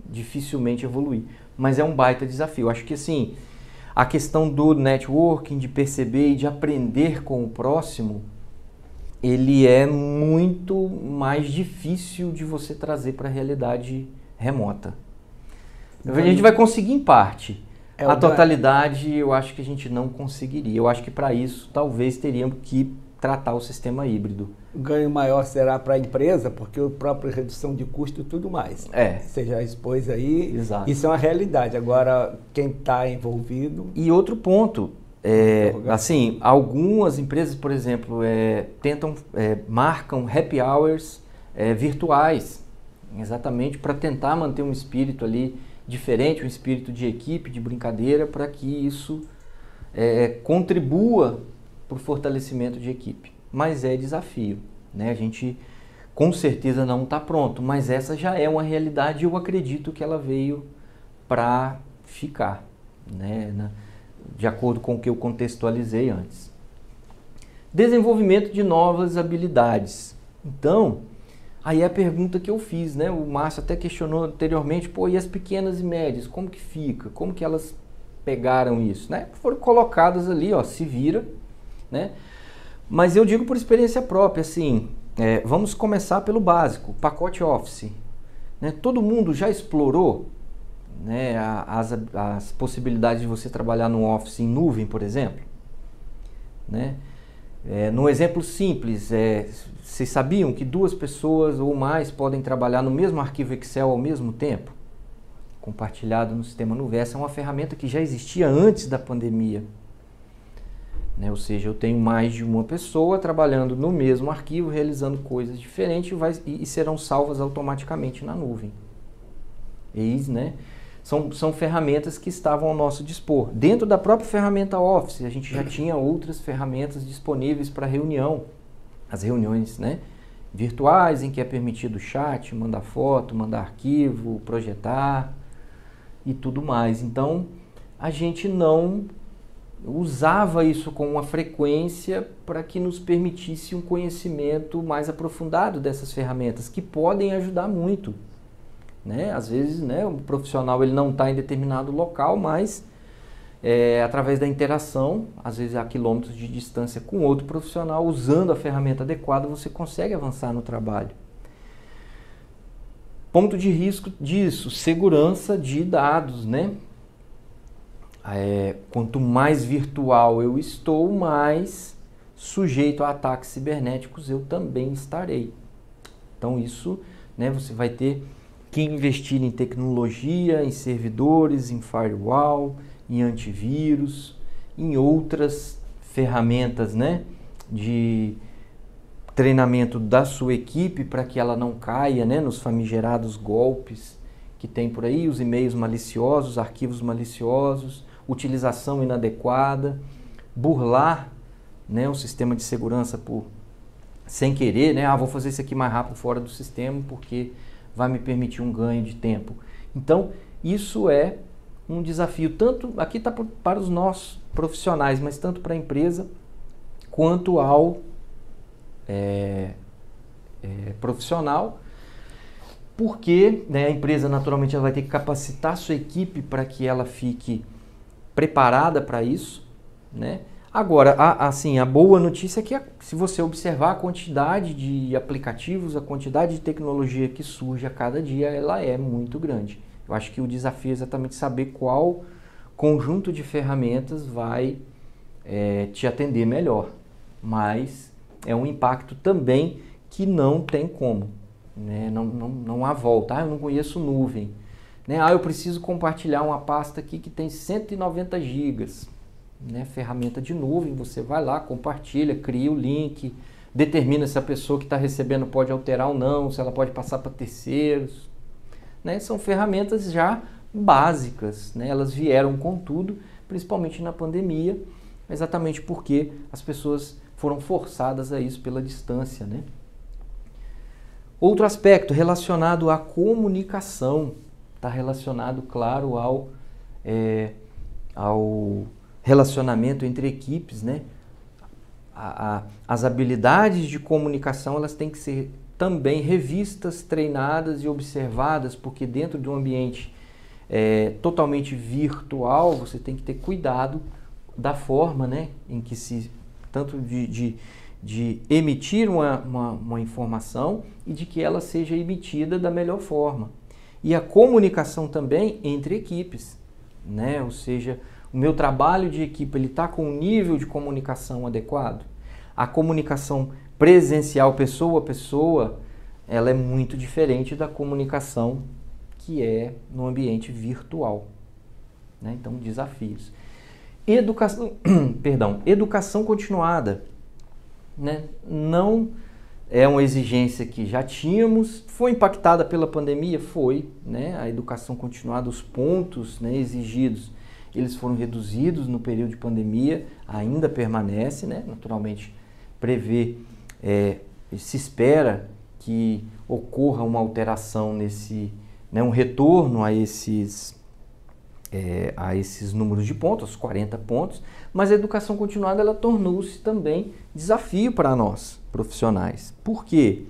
dificilmente evoluir. Mas é um baita desafio. Acho que assim, a questão do networking, de perceber e de aprender com o próximo, ele é muito mais difícil de você trazer para a realidade remota. A gente vai conseguir em parte. A totalidade eu acho que a gente não conseguiria. Eu acho que para isso talvez teríamos que tratar o sistema híbrido. O ganho maior será para a empresa, porque a própria redução de custo e tudo mais. Você já expôs aí. Exato. Isso é uma realidade. Agora, quem está envolvido... E outro ponto, assim, algumas empresas, por exemplo, marcam happy hours virtuais, exatamente para tentar manter um espírito ali diferente, um espírito de equipe, de brincadeira, para que isso contribua para o fortalecimento de equipe. Mas é desafio, né? A gente com certeza não está pronto, mas essa já é uma realidade e eu acredito que ela veio para ficar, né? De acordo com o que eu contextualizei antes. Desenvolvimento de novas habilidades. Então, aí é a pergunta que eu fiz, né? O Márcio até questionou anteriormente, e as pequenas e médias, como que fica? Como que elas pegaram isso, né? Foram colocadas ali, se vira, né? Mas eu digo por experiência própria, assim, vamos começar pelo básico, pacote Office. Né? Todo mundo já explorou, né, as possibilidades de você trabalhar no Office em nuvem, por exemplo? Né? Num exemplo simples, vocês sabiam que 2 pessoas ou mais podem trabalhar no mesmo arquivo Excel ao mesmo tempo? Compartilhado no sistema nuvem. Essa é uma ferramenta que já existia antes da pandemia. né? Ou seja, eu tenho mais de uma pessoa trabalhando no mesmo arquivo, realizando coisas diferentes e serão salvas automaticamente na nuvem. Eis, né? São ferramentas que estavam ao nosso dispor. Dentro da própria ferramenta Office, a gente já tinha outras ferramentas disponíveis para reunião. As reuniões, né, virtuais, em que é permitido chat, mandar foto, mandar arquivo, projetar e tudo mais. Então, a gente não usava isso com uma frequência para que nos permitisse um conhecimento mais aprofundado dessas ferramentas, que podem ajudar muito. Né? Às vezes, né, o profissional ele não está em determinado local, mas através da interação, às vezes a quilômetros de distância com outro profissional, usando a ferramenta adequada, você consegue avançar no trabalho. Ponto de risco disso, segurança de dados, né? Quanto mais virtual eu estou, mais sujeito a ataques cibernéticos eu também estarei. Então isso, né, você vai ter que investir em tecnologia, em servidores, em firewall, em antivírus, em outras ferramentas, né, de treinamento da sua equipe para que ela não caia, né, nos famigerados golpes que tem por aí, os e-mails maliciosos, arquivos maliciosos, utilização inadequada, burlar, né, o sistema de segurança sem querer, né, vou fazer isso aqui mais rápido fora do sistema porque vai me permitir um ganho de tempo. Então, isso é um desafio, tanto aqui está para os nossos profissionais, mas tanto para a empresa quanto ao profissional, porque, né, a empresa naturalmente ela vai ter que capacitar a sua equipe para que ela fique preparada para isso, né? Agora, assim, a boa notícia é que se você observar a quantidade de aplicativos, a quantidade de tecnologia que surge a cada dia, ela é muito grande. Eu acho que o desafio é exatamente saber qual conjunto de ferramentas vai te atender melhor. Mas é um impacto também que não tem como, né? Não há volta. Eu não conheço nuvem. Né? Eu preciso compartilhar uma pasta aqui que tem 190 gigas. Né? Ferramenta de nuvem, você vai lá, compartilha, cria o link, determina se a pessoa que está recebendo pode alterar ou não, se ela pode passar para terceiros. Né? São ferramentas já básicas, né? Elas vieram com tudo, principalmente na pandemia, exatamente porque as pessoas foram forçadas a isso pela distância. Né? Outro aspecto relacionado à comunicação, está relacionado, claro, ao relacionamento entre equipes, né? As habilidades de comunicação elas têm que ser também revistas, treinadas e observadas, porque dentro de um ambiente totalmente virtual, você tem que ter cuidado da forma, né, em que tanto de emitir uma informação e de que ela seja emitida da melhor forma. E a comunicação também entre equipes, né? Ou seja, o meu trabalho de equipe está com um nível de comunicação adequado? A comunicação presencial, pessoa a pessoa, ela é muito diferente da comunicação que é no ambiente virtual. Né? Então, desafios. Educação continuada. Né? Não é uma exigência que já tínhamos, foi impactada pela pandemia? Foi. Né? A educação continuada, os pontos, né, exigidos, eles foram reduzidos no período de pandemia, ainda permanece, né? Naturalmente, se espera que ocorra uma alteração né, um retorno a esses números de pontos, os 40 pontos, mas a educação continuada ela tornou-se também desafio para nós, profissionais. Por quê?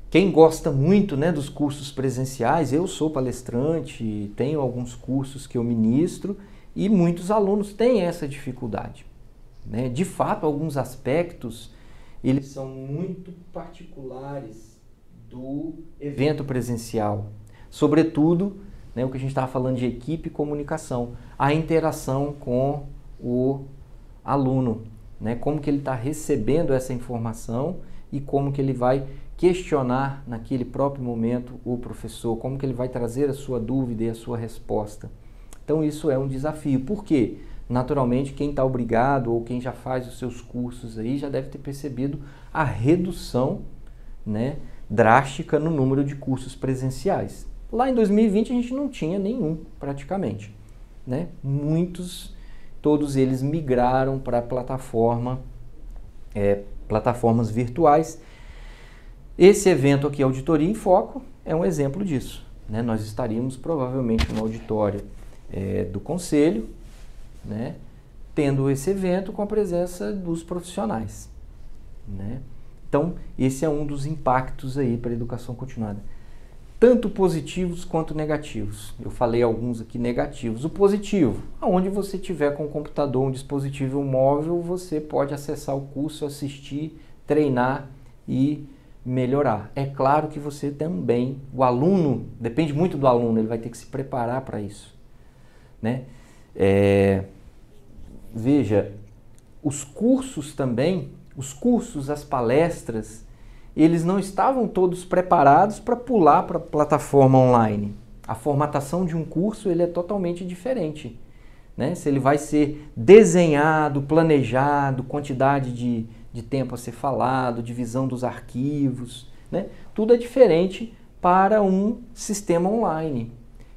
Quem gosta muito, né, dos cursos presenciais, eu sou palestrante, tenho alguns cursos que eu ministro e muitos alunos têm essa dificuldade. Né? De fato, alguns aspectos eles são muito particulares do evento presencial. Sobretudo, né, o que a gente estava falando de equipe e comunicação, a interação com o aluno, né? Como que ele está recebendo essa informação e como que ele vai questionar naquele próprio momento o professor, como que ele vai trazer a sua dúvida e a sua resposta. Então isso é um desafio. Por quê? Naturalmente, quem está obrigado ou quem já faz os seus cursos aí já deve ter percebido a redução, né, drástica no número de cursos presenciais. Lá em 2020 a gente não tinha nenhum, praticamente, né? Todos eles migraram para plataformas virtuais. Esse evento aqui, Auditoria em Foco, é um exemplo disso, né? Nós estaríamos provavelmente no auditório do Conselho, né, tendo esse evento com a presença dos profissionais, né? Então, esse é um dos impactos aí para a educação continuada, tanto positivos quanto negativos. Eu falei alguns aqui negativos. O positivo, aonde você tiver com o computador, um dispositivo móvel, você pode acessar o curso, assistir, treinar e melhorar. É claro que você também, o aluno, depende muito do aluno, ele vai ter que se preparar para isso, né? Veja, os cursos também, as palestras, eles não estavam todos preparados para pular para a plataforma online. A formatação de um curso ele é totalmente diferente, né? Se ele vai ser desenhado, planejado, quantidade de tempo a ser falado, divisão dos arquivos, né? Tudo é diferente para um sistema online.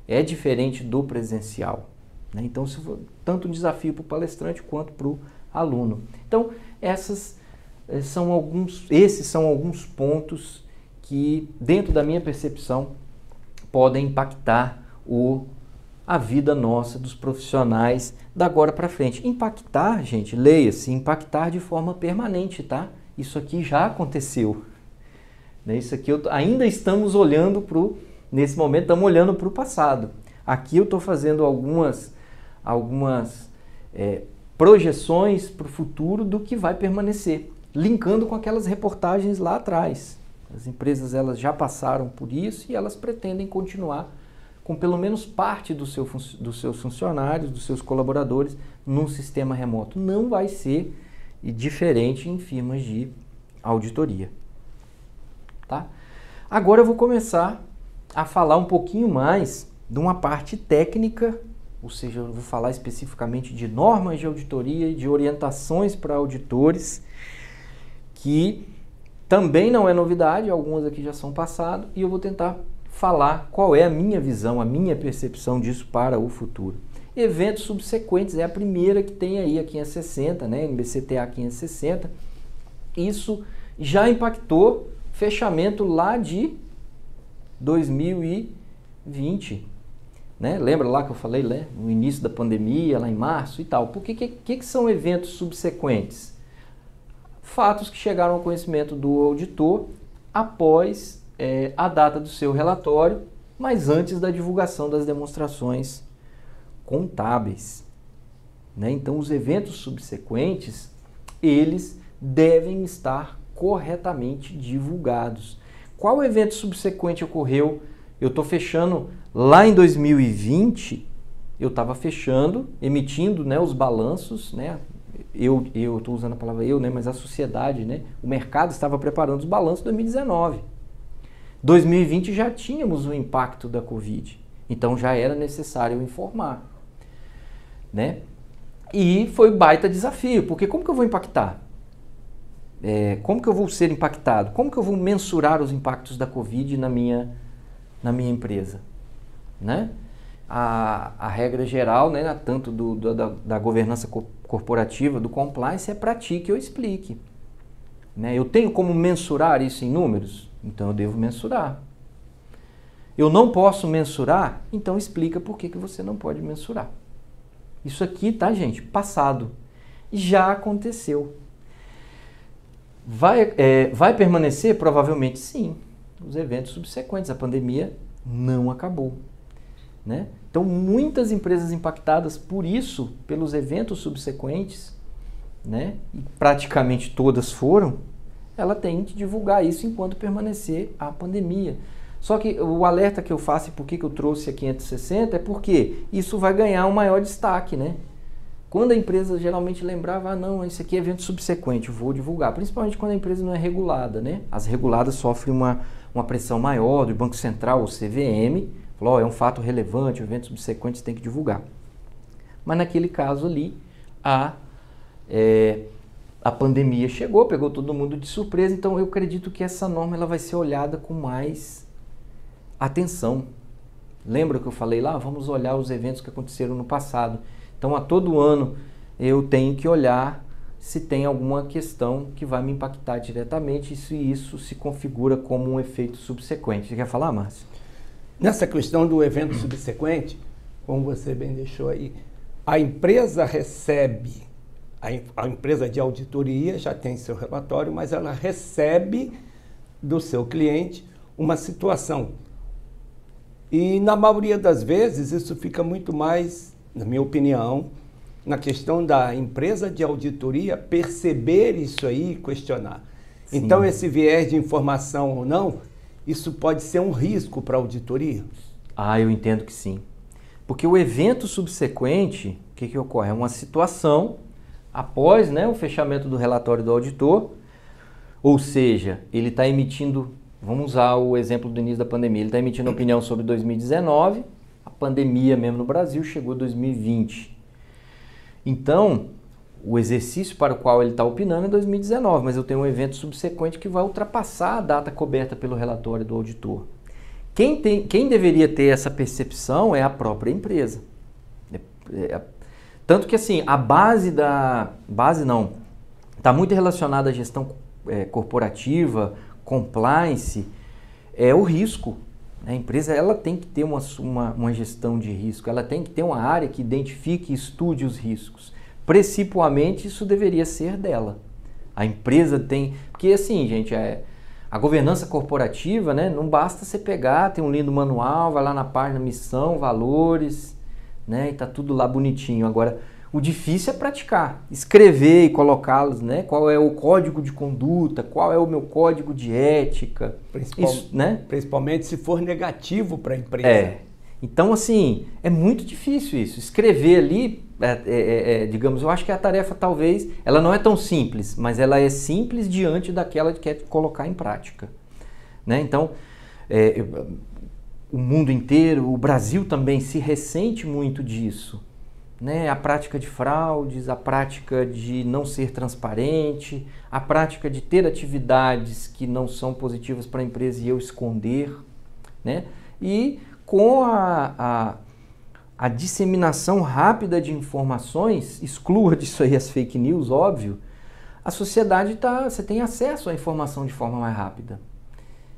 É diferente do presencial, né? Então, tanto um desafio para o palestrante quanto para o aluno. Então, esses são alguns pontos que, dentro da minha percepção, podem impactar a vida nossa, dos profissionais, da agora para frente. Impactar, gente, leia-se, impactar de forma permanente, tá? Isso aqui já aconteceu, né? Isso aqui ainda estamos olhando nesse momento, estamos olhando para o passado. Aqui eu estou fazendo algumas projeções para o futuro do que vai permanecer, linkando com aquelas reportagens lá atrás. As empresas elas já passaram por isso e elas pretendem continuar com pelo menos parte dos seus funcionários, dos seus colaboradores, num sistema remoto. Não vai ser diferente em firmas de auditoria, tá? Agora eu vou começar a falar um pouquinho mais de uma parte técnica, ou seja, eu vou falar especificamente de normas de auditoria e de orientações para auditores, que também não é novidade, algumas aqui já são passado, e eu vou tentar falar qual é a minha visão, a minha percepção disso para o futuro. Eventos subsequentes é a primeira que tem aí a 560, né, NBCTA 560. Isso já impactou fechamento lá de 2020, né? Lembra lá que eu falei, né, no início da pandemia, lá em março e tal. Por que são eventos subsequentes? Fatos que chegaram ao conhecimento do auditor após a data do seu relatório, mas antes da divulgação das demonstrações contábeis, né? Então, os eventos subsequentes, eles devem estar corretamente divulgados. Qual evento subsequente ocorreu? Eu estou fechando lá em 2020, eu estava fechando, emitindo, né, os balanços, né? Eu estou usando a palavra eu, né, mas a sociedade, né, o mercado estava preparando os balanços de 2019. 2020 já tínhamos o impacto da Covid, então já era necessário informar, né? E foi baita desafio, porque como que eu vou impactar? Como que eu vou ser impactado? Como que eu vou mensurar os impactos da Covid na minha empresa, né? A regra geral, né, tanto da governança corporativa, do compliance, é para ti que eu explique, né? Eu tenho como mensurar isso em números? Então eu devo mensurar. Eu não posso mensurar? Então explica por que você não pode mensurar. Isso aqui, tá, gente? Passado. Já aconteceu. Vai permanecer? Provavelmente sim. Os eventos subsequentes. A pandemia não acabou, né? Então muitas empresas impactadas por isso, pelos eventos subsequentes, né? E praticamente todas foram. Ela tem que divulgar isso enquanto permanecer a pandemia. Só que o alerta que eu faço e por que eu trouxe a 560 é porque isso vai ganhar um maior destaque, né? Quando a empresa geralmente lembrava, não, isso aqui é evento subsequente, eu vou divulgar. Principalmente quando a empresa não é regulada, né? As reguladas sofrem uma pressão maior do Banco Central, o CVM, falou, é um fato relevante, o evento subsequente você tem que divulgar. Mas naquele caso ali, a pandemia chegou, pegou todo mundo de surpresa, então eu acredito que essa norma ela vai ser olhada com mais atenção. Lembra que eu falei lá? Vamos olhar os eventos que aconteceram no passado. Então, a todo ano, eu tenho que olhar se tem alguma questão que vai me impactar diretamente e se isso se configura como um efeito subsequente. Você quer falar, Márcio? Nessa questão do evento subsequente, como você bem deixou aí, a empresa recebe, a empresa de auditoria já tem seu relatório, mas ela recebe do seu cliente uma situação. E na maioria das vezes isso fica muito mais, na minha opinião, na questão da empresa de auditoria perceber isso aí e questionar. Sim. Então esse viés de informação ou não, isso pode ser um risco para a auditoria? Eu entendo que sim. Porque o evento subsequente, o que ocorre? É uma situação após, né, o fechamento do relatório do auditor, ou seja, ele está emitindo, vamos usar o exemplo do início da pandemia, ele está emitindo opinião sobre 2019, a pandemia mesmo no Brasil chegou em 2020. Então, o exercício para o qual ele está opinando é 2019, mas eu tenho um evento subsequente que vai ultrapassar a data coberta pelo relatório do auditor. Quem deveria ter essa percepção é a própria empresa. Tanto que assim, a está muito relacionada à gestão corporativa, compliance, é o risco. A empresa ela tem que ter uma gestão de risco, ela tem que ter uma área que identifique e estude os riscos. Principalmente isso deveria ser dela. A empresa tem... Porque assim, gente, a governança corporativa, né, não basta você pegar, tem um lindo manual, vai lá na página missão, valores, né, e tá tudo lá bonitinho. Agora, o difícil é praticar, escrever e colocá-los, né? Qual é o código de conduta, qual é o meu código de ética. Principalmente se for negativo para a empresa. Então, assim, é muito difícil isso. Escrever ali, digamos, eu acho que a tarefa talvez, ela não é tão simples, mas ela é simples diante daquela que quer colocar em prática. Né? Então, o mundo inteiro, o Brasil também se ressente muito disso. Né, a prática de fraudes, a prática de não ser transparente, a prática de ter atividades que não são positivas para a empresa e eu esconder, né? E com a disseminação rápida de informações, exclua disso aí as fake news, óbvio, a sociedade você tem acesso à informação de forma mais rápida.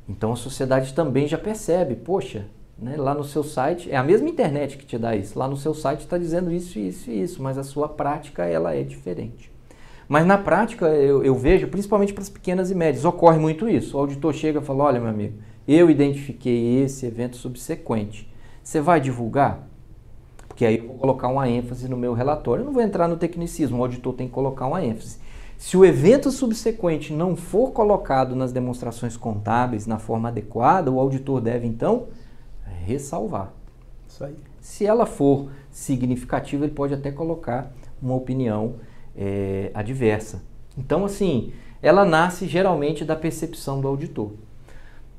Então a sociedade também já percebe, poxa, né, lá no seu site, é a mesma internet que te dá isso, lá no seu site está dizendo isso, isso e isso, mas a sua prática ela é diferente. Mas na prática eu vejo, principalmente para as pequenas e médias, ocorre muito isso. O auditor chega e fala, olha meu amigo, eu identifiquei esse evento subsequente, você vai divulgar? Porque aí eu vou colocar uma ênfase no meu relatório, eu não vou entrar no tecnicismo, o auditor tem que colocar uma ênfase. Se o evento subsequente não for colocado nas demonstrações contábeis na forma adequada, o auditor deve então ressalvar. Isso aí. Se ela for significativa, ele pode até colocar uma opinião adversa. Então, assim, ela nasce geralmente da percepção do auditor.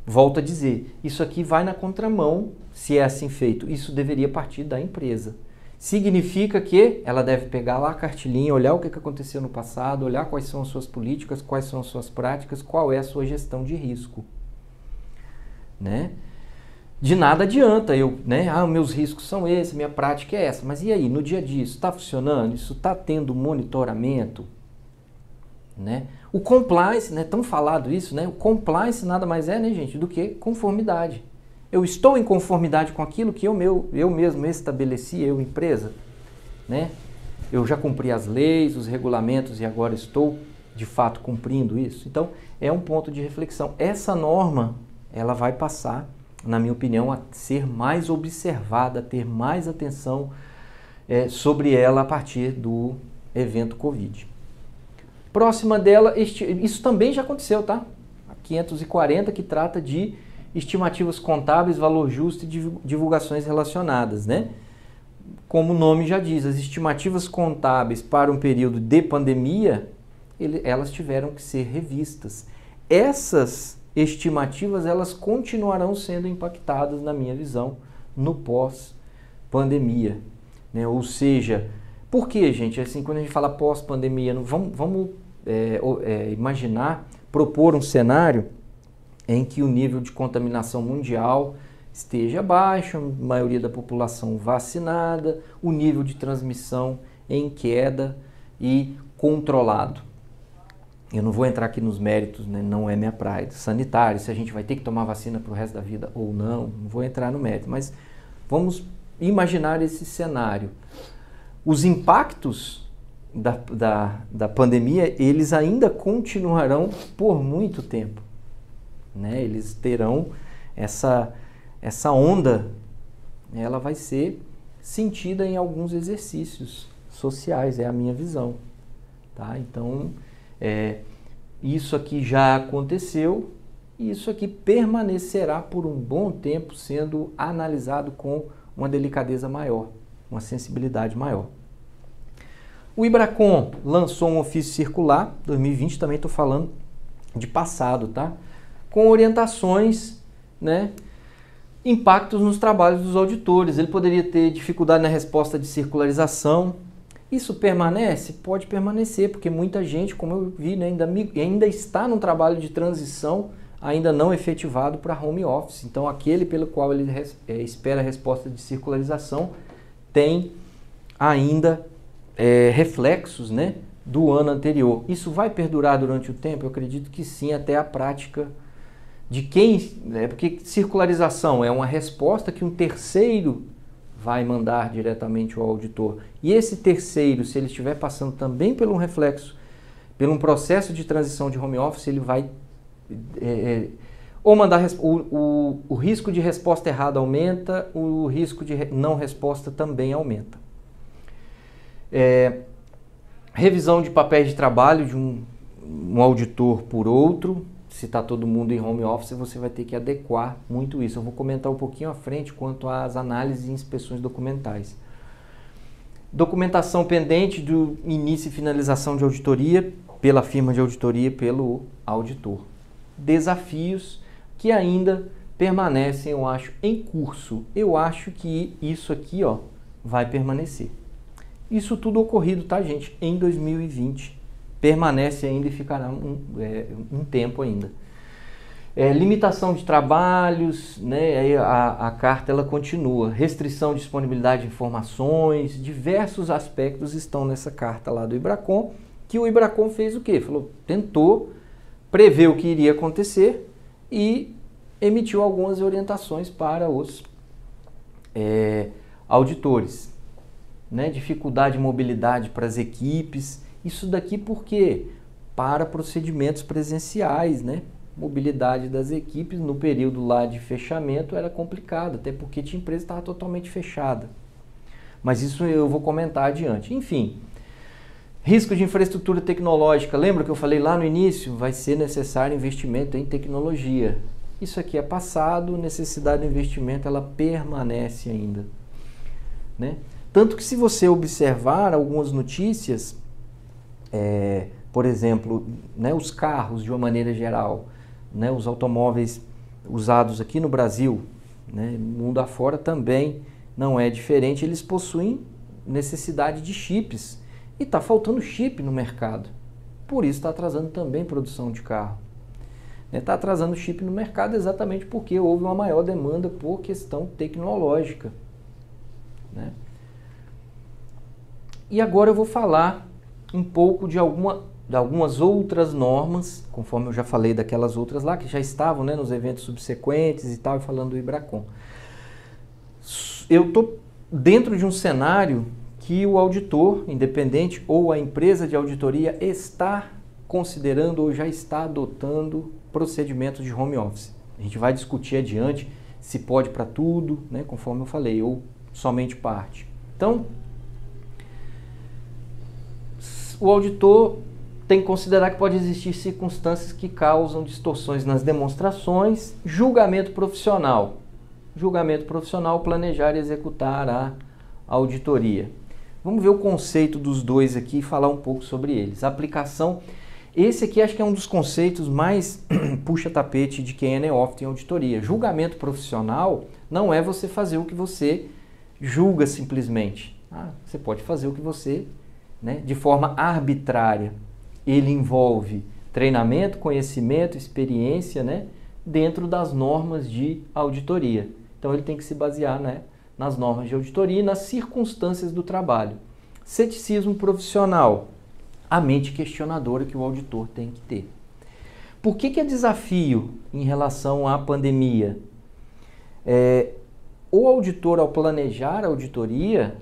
Volto a dizer, isso aqui vai na contramão, se é assim feito, isso deveria partir da empresa. Significa que ela deve pegar lá a cartilinha, olhar o que aconteceu no passado, olhar quais são as suas políticas, quais são as suas práticas, qual é a sua gestão de risco. Né? De nada adianta meus riscos são esses, minha prática é essa, mas e aí, no dia a dia, isso está funcionando? Isso está tendo monitoramento? Né? O compliance, né, tão falado isso, né? O compliance nada mais é, né, gente, do que conformidade. Eu estou em conformidade com aquilo que eu mesmo estabeleci, eu empresa, né? Eu já cumpri as leis, os regulamentos e agora estou, de fato, cumprindo isso. Então, é um ponto de reflexão. Essa norma, ela vai passar, na minha opinião, a ser mais observada, a ter mais atenção sobre ela a partir do evento Covid. Próxima dela, isso também já aconteceu, tá? A 540, que trata de estimativas contábeis, valor justo e divulgações relacionadas, né? Como o nome já diz, as estimativas contábeis para um período de pandemia, elas tiveram que ser revistas. Essas estimativas, elas continuarão sendo impactadas, na minha visão, no pós-pandemia. né? Ou seja, por que, gente? Assim, quando a gente fala pós-pandemia, vamos imaginar, propor um cenário em que o nível de contaminação mundial esteja baixo, a maioria da população vacinada, o nível de transmissão em queda e controlado. Eu não vou entrar aqui nos méritos, né? Não é minha praia, sanitário, se a gente vai ter que tomar vacina para o resto da vida ou não vou entrar no mérito, mas vamos imaginar esse cenário. Os impactos da pandemia, eles ainda continuarão por muito tempo, né? Eles terão essa onda, ela vai ser sentida em alguns exercícios sociais, é a minha visão, tá? Então, isso aqui já aconteceu e isso aqui permanecerá por um bom tempo sendo analisado com uma delicadeza maior, uma sensibilidade maior. O IBRACON lançou um ofício circular, 2020, também estou falando de passado, tá? Com orientações, né? Impactos nos trabalhos dos auditores. Ele poderia ter dificuldade na resposta de circularização. Isso permanece? Pode permanecer, porque muita gente, como eu vi, né, ainda está num trabalho de transição, ainda não efetivado para home office. Então, aquele pelo qual ele espera a resposta de circularização tem ainda reflexos, né, do ano anterior. Isso vai perdurar durante o tempo? Eu acredito que sim, até a prática de quem... porque circularização é uma resposta que um terceiro vai mandar diretamente ao auditor. E esse terceiro, se ele estiver passando também por um reflexo, por um processo de transição de home office, ele vai ou mandar o risco de resposta errada aumenta, o risco de não resposta também aumenta. Revisão de papéis de trabalho de um auditor por outro. Se está todo mundo em home office, você vai ter que adequar muito isso. Eu vou comentar um pouquinho à frente quanto às análises e inspeções documentais. Documentação pendente do início e finalização de auditoria pela firma de auditoria e pelo auditor. Desafios que ainda permanecem, eu acho, em curso. Eu acho que isso aqui, ó, vai permanecer. Isso tudo ocorrido, tá, gente, em 2020. Permanece ainda e ficará um tempo ainda. Limitação de trabalhos, né? A carta ela continua. Restrição de disponibilidade de informações, diversos aspectos estão nessa carta lá do IBRACON, que o IBRACON fez o quê? Tentou prever o que iria acontecer e emitiu algumas orientações para os auditores, né? Dificuldade de mobilidade para as equipes. Isso daqui por quê? Para procedimentos presenciais, né? Mobilidade das equipes no período lá de fechamento era complicado, até porque tinha empresa que estava totalmente fechada. Mas isso eu vou comentar adiante. Enfim, risco de infraestrutura tecnológica. Lembra que eu falei lá no início? Vai ser necessário investimento em tecnologia. Isso aqui é passado, necessidade de investimento ela permanece ainda, né? Tanto que se você observar algumas notícias, por exemplo, né, os carros de uma maneira geral, né, os automóveis usados aqui no Brasil, né, mundo afora também não é diferente, eles possuem necessidade de chips e está faltando chip no mercado, por isso está atrasando também produção de carro. Está atrasando chip no mercado exatamente porque houve uma maior demanda por questão tecnológica, né? E agora eu vou falar um pouco de algumas outras normas, conforme eu já falei daquelas outras lá, que já estavam, né, nos eventos subsequentes e tal, falando do IBRACON. Eu estou dentro de um cenário que o auditor independente ou a empresa de auditoria está considerando ou já está adotando procedimentos de home office. A gente vai discutir adiante se pode para tudo, né, conforme eu falei, ou somente parte. Então, o auditor tem que considerar que pode existir circunstâncias que causam distorções nas demonstrações. Julgamento profissional. Julgamento profissional, planejar e executar a auditoria. Vamos ver o conceito dos dois aqui e falar um pouco sobre eles. Aplicação. Esse aqui acho que é um dos conceitos mais puxa-tapete de quem é neófito em auditoria. Julgamento profissional não é você fazer o que você julga simplesmente. Você pode fazer o que você, né, de forma arbitrária. Ele envolve treinamento, conhecimento, experiência, né, dentro das normas de auditoria. Então ele tem que se basear, né, nas normas de auditoria e nas circunstâncias do trabalho. Ceticismo profissional, a mente questionadora que o auditor tem que ter. Por que é desafio em relação à pandemia? O auditor, ao planejar a auditoria,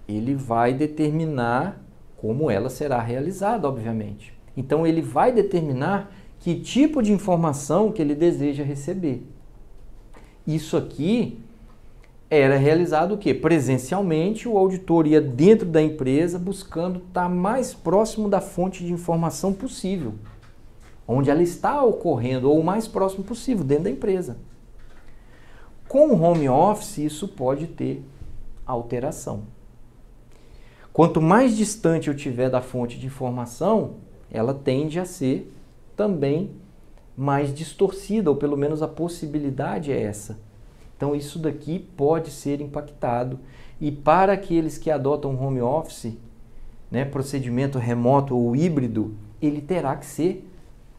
ele vai determinar como ela será realizada, obviamente. Então ele vai determinar que tipo de informação que ele deseja receber. Isso aqui era realizado o quê? Presencialmente, o auditor ia dentro da empresa buscando estar mais próximo da fonte de informação possível, onde ela está ocorrendo, ou o mais próximo possível, dentro da empresa. Com o home office, isso pode ter alteração. Quanto mais distante eu tiver da fonte de informação, ela tende a ser também mais distorcida, ou pelo menos a possibilidade é essa. Então isso daqui pode ser impactado. E para aqueles que adotam home office, né, procedimento remoto ou híbrido, ele terá que ser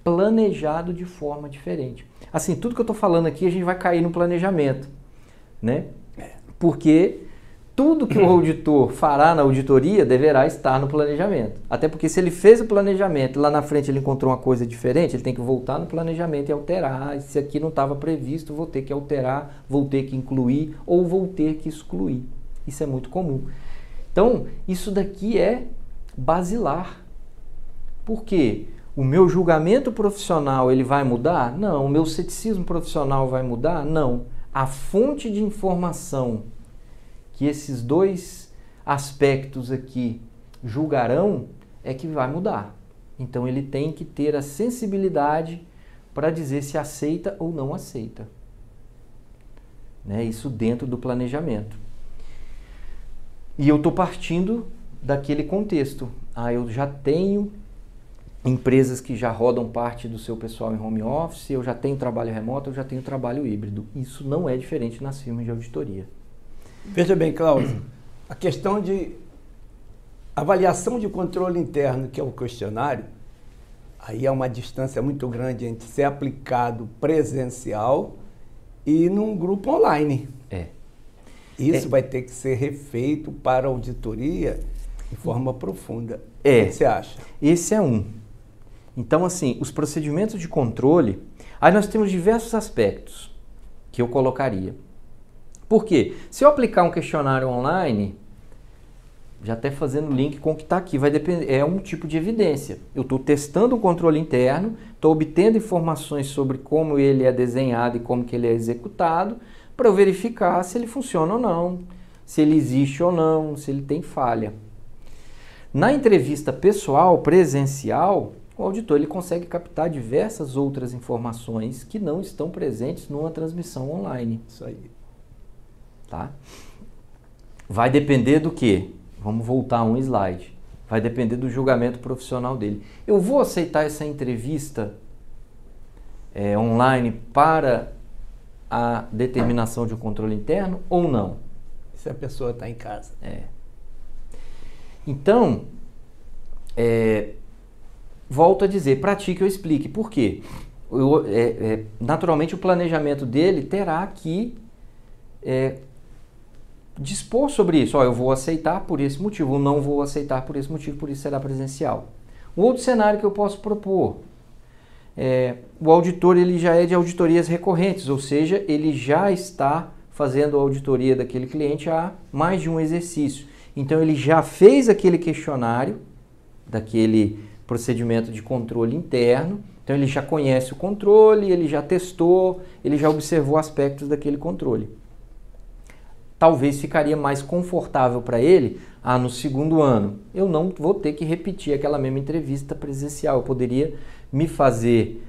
planejado de forma diferente. Assim, tudo que eu estou falando aqui, a gente vai cair no planejamento, né? Porque tudo que o auditor fará na auditoria deverá estar no planejamento. Até porque se ele fez o planejamento e lá na frente ele encontrou uma coisa diferente, ele tem que voltar no planejamento e alterar. Se aqui não estava previsto, vou ter que alterar, vou ter que incluir ou vou ter que excluir. Isso é muito comum. Então, isso daqui é basilar. Por quê? O meu julgamento profissional ele vai mudar? Não. O meu ceticismo profissional vai mudar? Não. A fonte de informação que esses dois aspectos aqui julgarão é que vai mudar. Então ele tem que ter a sensibilidade para dizer se aceita ou não aceita. Né? Isso dentro do planejamento. E eu estou partindo daquele contexto. Eu já tenho empresas que já rodam parte do seu pessoal em home office, eu já tenho trabalho remoto, eu já tenho trabalho híbrido. Isso não é diferente nas firmas de auditoria. Veja bem, Cláudio, a questão de avaliação de controle interno, que é o questionário, aí é uma distância muito grande entre ser aplicado presencial e num grupo online. Isso vai ter que ser refeito para a auditoria de forma profunda. O que você acha? Esse é um. Então, assim, os procedimentos de controle, aí nós temos diversos aspectos que eu colocaria. Por quê? Se eu aplicar um questionário online, já até fazendo link com o que está aqui, vai depender, é um tipo de evidência. Eu estou testando o controle interno, estou obtendo informações sobre como ele é desenhado e como que ele é executado, para eu verificar se ele funciona ou não, se ele existe ou não, se ele tem falha. Na entrevista pessoal, presencial, o auditor ele consegue captar diversas outras informações que não estão presentes numa transmissão online. Isso aí. Tá? Vai depender do quê? Vamos voltar a um slide. Vai depender do julgamento profissional dele. Eu vou aceitar essa entrevista online para a determinação de um controle interno ou não? Se a pessoa está em casa. Então, volto a dizer, pratique ou explique. Por quê? Naturalmente o planejamento dele terá que dispor sobre isso. Eu vou aceitar por esse motivo, ou não vou aceitar por esse motivo, por isso será presencial. Um outro cenário que eu posso propor, o auditor ele já é de auditorias recorrentes, ou seja, ele já está fazendo a auditoria daquele cliente há mais de um exercício. Então ele já fez aquele questionário, daquele procedimento de controle interno, então ele já conhece o controle, ele já testou, ele já observou aspectos daquele controle. Talvez ficaria mais confortável para ele, no segundo ano, eu não vou ter que repetir aquela mesma entrevista presencial, eu poderia me fazer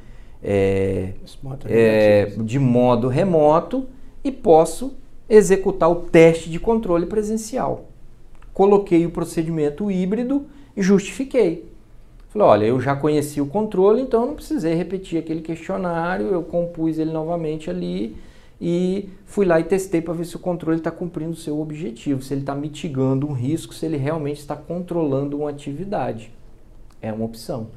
de modo remoto e posso executar o teste de controle presencial. Coloquei o procedimento híbrido e justifiquei. Falei, olha, eu já conheci o controle, então eu não precisei repetir aquele questionário, eu compus ele novamente ali e fui lá e testei para ver se o controle está cumprindo o seu objetivo, se ele está mitigando um risco, se ele realmente está controlando uma atividade. É uma opção.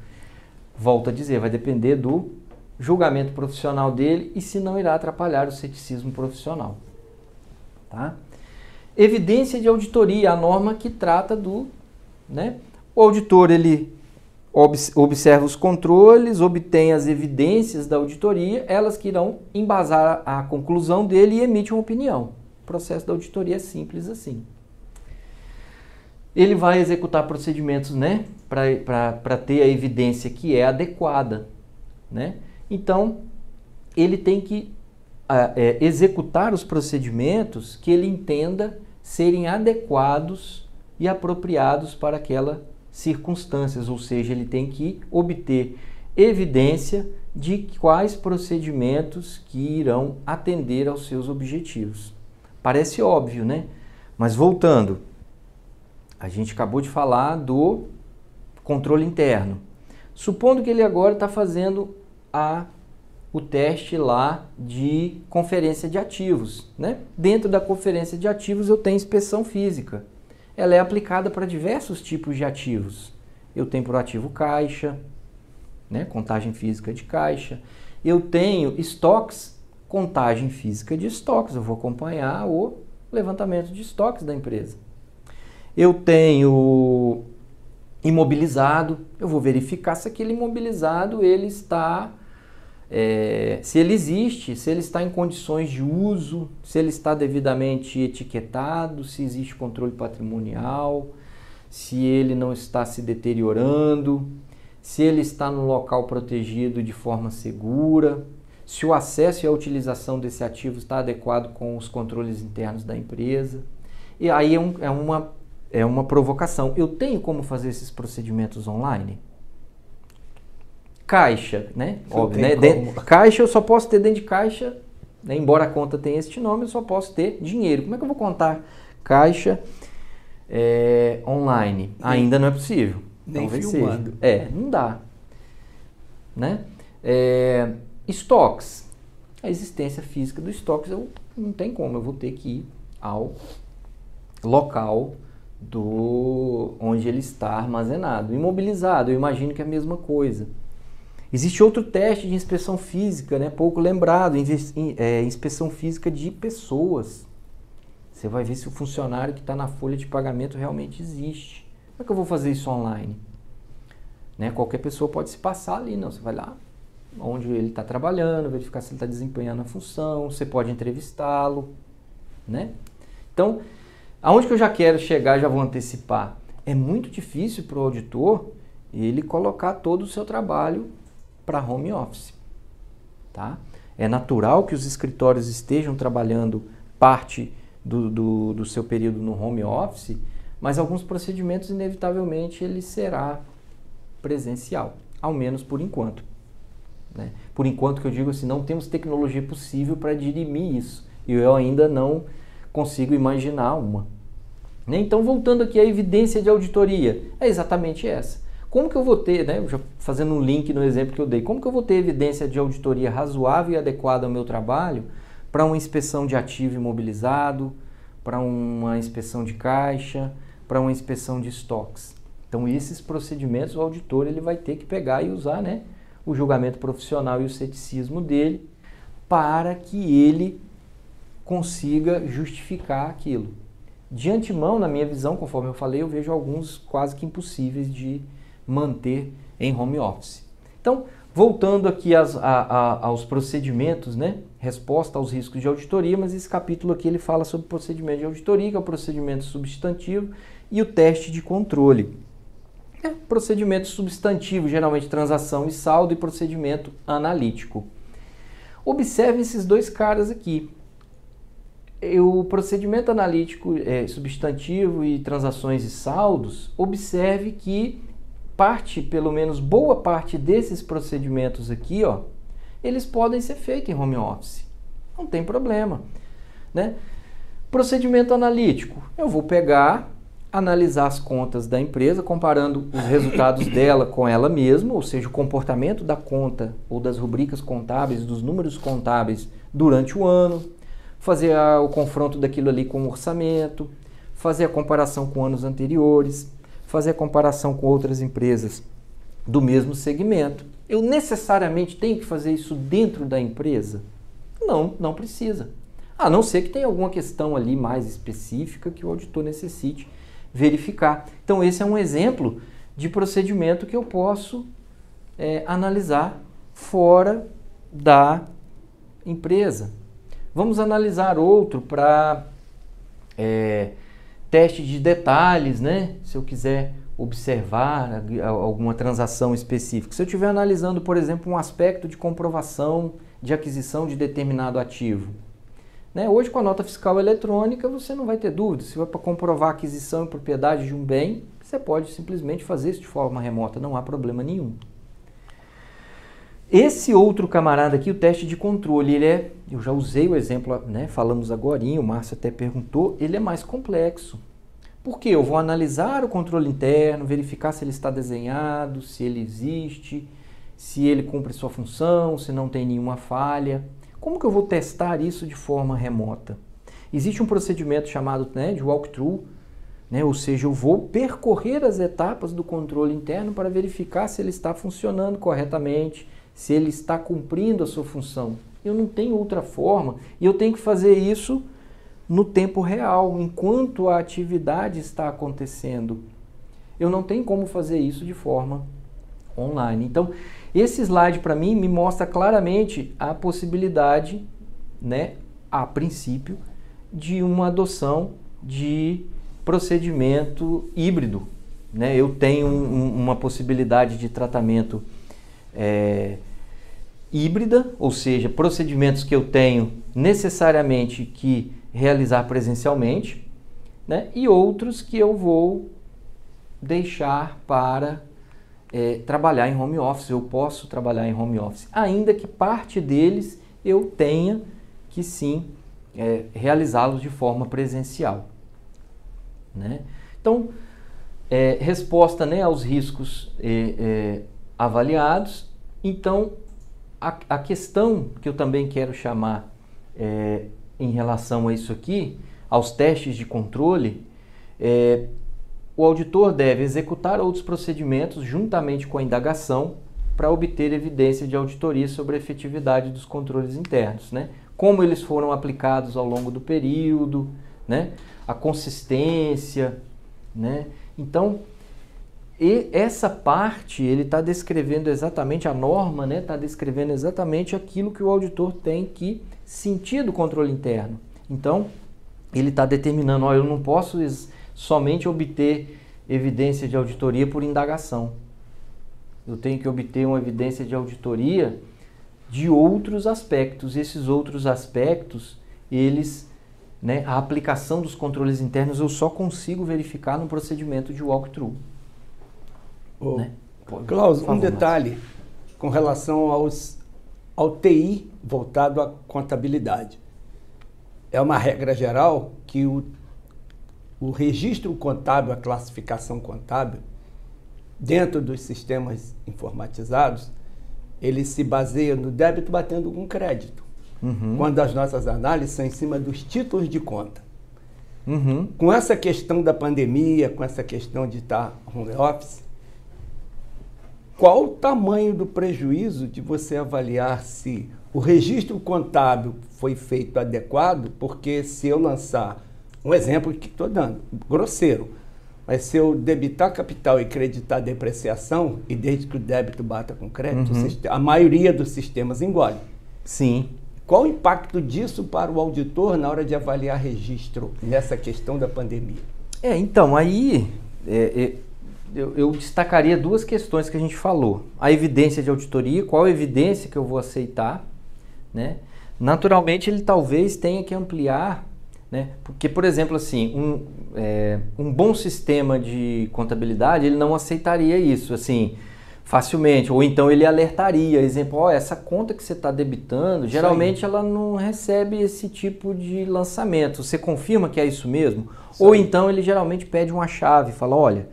Volto a dizer, vai depender do julgamento profissional dele e se não irá atrapalhar o ceticismo profissional. Tá? Evidência de auditoria, a norma que trata do... né? O auditor, ele observa os controles, obtém as evidências da auditoria, elas que irão embasar a conclusão dele e emite uma opinião. O processo da auditoria é simples assim. Ele vai executar procedimentos, né, para ter a evidência que é adequada, né? Então, ele tem que executar os procedimentos que ele entenda serem adequados e apropriados para aquela circunstâncias, ou seja, ele tem que obter evidência de quais procedimentos que irão atender aos seus objetivos. Parece óbvio, né? Mas voltando, a gente acabou de falar do controle interno. Supondo que ele agora está fazendo o teste lá de conferência de ativos, né? Dentro da conferência de ativos eu tenho inspeção física. Ela é aplicada para diversos tipos de ativos. Eu tenho para o ativo caixa, né? Contagem física de caixa. Eu tenho estoques, contagem física de estoques. Eu vou acompanhar o levantamento de estoques da empresa. Eu tenho imobilizado. Eu vou verificar se aquele imobilizado ele está... se ele existe, se ele está em condições de uso, se ele está devidamente etiquetado, se existe controle patrimonial, se ele não está se deteriorando, se ele está no local protegido de forma segura, se o acesso e a utilização desse ativo está adequado com os controles internos da empresa. E aí é uma provocação. Eu tenho como fazer esses procedimentos online? Caixa, né? Óbvio, né? Caixa eu só posso ter dentro de caixa, né? Embora a conta tenha este nome, eu só posso ter dinheiro. Como é que eu vou contar caixa online? Ainda não é possível. Nem filmando. Não dá. Né? Estoques. A existência física do estoques não tem como. Eu vou ter que ir ao local onde ele está armazenado. Imobilizado, eu imagino que é a mesma coisa. Existe outro teste de inspeção física, né, pouco lembrado, inspeção física de pessoas. Você vai ver se o funcionário que está na folha de pagamento realmente existe. Como é que eu vou fazer isso online? Né, qualquer pessoa pode se passar ali, não. Você vai lá onde ele está trabalhando, verificar se ele está desempenhando a função, você pode entrevistá-lo. Né? Então, aonde que eu já quero chegar, já vou antecipar. É muito difícil para o auditor ele colocar todo o seu trabalho para home office, tá? É natural que os escritórios estejam trabalhando parte do seu período no home office, mas alguns procedimentos inevitavelmente ele será presencial, ao menos por enquanto, né? Por enquanto que eu digo assim, não temos tecnologia possível para dirimir isso, e eu ainda não consigo imaginar uma. Então, voltando aqui à evidência de auditoria, é exatamente essa. Como que eu vou ter, né, já fazendo um link no exemplo que eu dei, como que eu vou ter evidência de auditoria razoável e adequada ao meu trabalho para uma inspeção de ativo imobilizado, para uma inspeção de caixa, para uma inspeção de estoques? Então, esses procedimentos o auditor ele vai ter que pegar e usar, né, o julgamento profissional e o ceticismo dele para que ele consiga justificar aquilo. De antemão, na minha visão, conforme eu falei, eu vejo alguns quase que impossíveis de manter em home office. Então, voltando aqui aos procedimentos, né? Resposta aos riscos de auditoria, mas esse capítulo aqui ele fala sobre o procedimento de auditoria, que é o procedimento substantivo, e o teste de controle. Procedimento substantivo, geralmente transação e saldo, e procedimento analítico. Observe esses dois caras aqui. O procedimento analítico substantivo e transações e saldos, observe que pelo menos boa parte desses procedimentos aqui, ó, eles podem ser feitos em home office. Não tem problema, né? Procedimento analítico, eu vou pegar, analisar as contas da empresa, comparando os resultados dela com ela mesma, ou seja, o comportamento da conta ou das rubricas contábeis, dos números contábeis durante o ano. fazer o confronto daquilo ali com o orçamento, fazer a comparação com anos anteriores, fazer a comparação com outras empresas do mesmo segmento. Eu necessariamente tenho que fazer isso dentro da empresa? Não, não precisa. A não ser que tenha alguma questão ali mais específica que o auditor necessite verificar. Então esse é um exemplo de procedimento que eu posso analisar fora da empresa. Vamos analisar outro para teste de detalhes, né? Se eu quiser observar alguma transação específica. Se eu estiver analisando, por exemplo, um aspecto de comprovação de aquisição de determinado ativo. Né? Hoje, com a nota fiscal eletrônica, você não vai ter dúvida. Se for para comprovar a aquisição e propriedade de um bem, você pode simplesmente fazer isso de forma remota, não há problema nenhum. Esse outro camarada aqui, o teste de controle, eu já usei o exemplo, né? Falamos agorinha, o Márcio até perguntou, ele é mais complexo. Porque eu vou analisar o controle interno, verificar se ele está desenhado, se ele existe, se ele cumpre sua função, se não tem nenhuma falha. Como que eu vou testar isso de forma remota? Existe um procedimento chamado, né, de walkthrough, né, ou seja, eu vou percorrer as etapas do controle interno para verificar se ele está funcionando corretamente, se ele está cumprindo a sua função. Eu não tenho outra forma e eu tenho que fazer isso no tempo real, enquanto a atividade está acontecendo. Eu não tenho como fazer isso de forma online. Então, esse slide para mim me mostra claramente a possibilidade, né, a princípio, de uma adoção de procedimento híbrido. Né? Eu tenho uma possibilidade de tratamento híbrida, ou seja, procedimentos que eu tenho necessariamente que realizar presencialmente, né? E outros que eu vou deixar para trabalhar em home office. Eu posso trabalhar em home office, ainda que parte deles eu tenha que sim realizá-los de forma presencial. Né? Então, resposta, né, aos riscos avaliados. Então, a questão que eu também quero chamar em relação a isso aqui, aos testes de controle, o auditor deve executar outros procedimentos juntamente com a indagação para obter evidência de auditoria sobre a efetividade dos controles internos, né? Como eles foram aplicados ao longo do período, né? A consistência, né? Então, essa parte ele está descrevendo exatamente, a norma, né? Está descrevendo exatamente aquilo que o auditor tem que sentir do controle interno. Então, ele está determinando, eu não posso somente obter evidência de auditoria por indagação. Eu tenho que obter uma evidência de auditoria de outros aspectos. Esses outros aspectos, eles, né, a aplicação dos controles internos eu só consigo verificar no procedimento de walkthrough. Né? Klaus, um detalhe com relação ao TI voltado à contabilidade. É uma regra geral que o registro contábil, a classificação contábil, dentro dos sistemas informatizados, ele se baseia no débito batendo com crédito. Uhum. Quando as nossas análises são em cima dos títulos de conta. Uhum. Com essa questão da pandemia, com essa questão de estar home office, qual o tamanho do prejuízo de você avaliar se o registro contábil foi feito adequado? Porque se eu lançar um exemplo que estou dando, grosseiro, mas se eu debitar capital e creditar depreciação, e desde que o débito bata com crédito, a maioria dos sistemas engole. Sim. Qual o impacto disso para o auditor na hora de avaliar registro nessa questão da pandemia? Então, aí eu destacaria duas questões que a gente falou. A evidência de auditoria, qual evidência que eu vou aceitar, né? Naturalmente, ele talvez tenha que ampliar, né? Porque, por exemplo, assim, um bom sistema de contabilidade, ele não aceitaria isso, assim, facilmente. Ou então ele alertaria, exemplo, essa conta que você está debitando, geralmente ela não recebe esse tipo de lançamento. Você confirma que é isso mesmo? Ou então ele geralmente pede uma chave, fala, olha,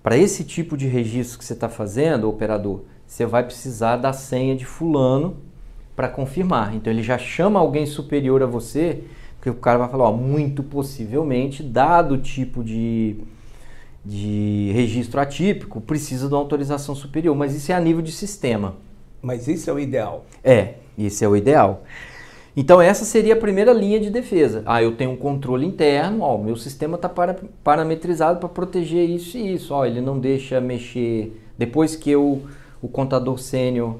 para esse tipo de registro que você está fazendo, operador, você vai precisar da senha de fulano para confirmar. Então ele já chama alguém superior a você, porque o cara vai falar, ó, muito possivelmente, dado o tipo de registro atípico, precisa de uma autorização superior, mas isso é a nível de sistema. Mas isso é o ideal. Esse é o ideal. Então essa seria a primeira linha de defesa. Eu tenho um controle interno, ó, meu sistema está parametrizado para proteger isso e isso. Ó, ele não deixa mexer, depois que o contador sênior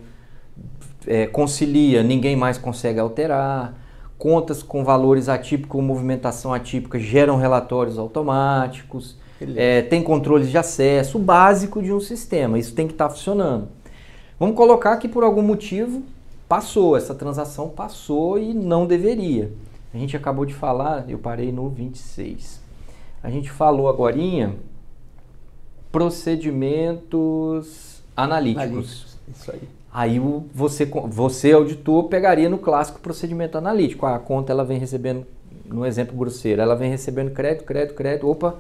concilia, ninguém mais consegue alterar. Contas com valores atípicos ou movimentação atípica geram relatórios automáticos. Tem controles de acesso, o básico de um sistema, isso tem que estar funcionando. Vamos colocar que por algum motivo essa transação passou e não deveria. A gente acabou de falar, eu parei no 26. A gente falou agorinha procedimentos analíticos. Isso aí. Aí você, auditor, pegaria no clássico procedimento analítico. A conta ela vem recebendo, no exemplo grosseiro, ela vem recebendo crédito, opa,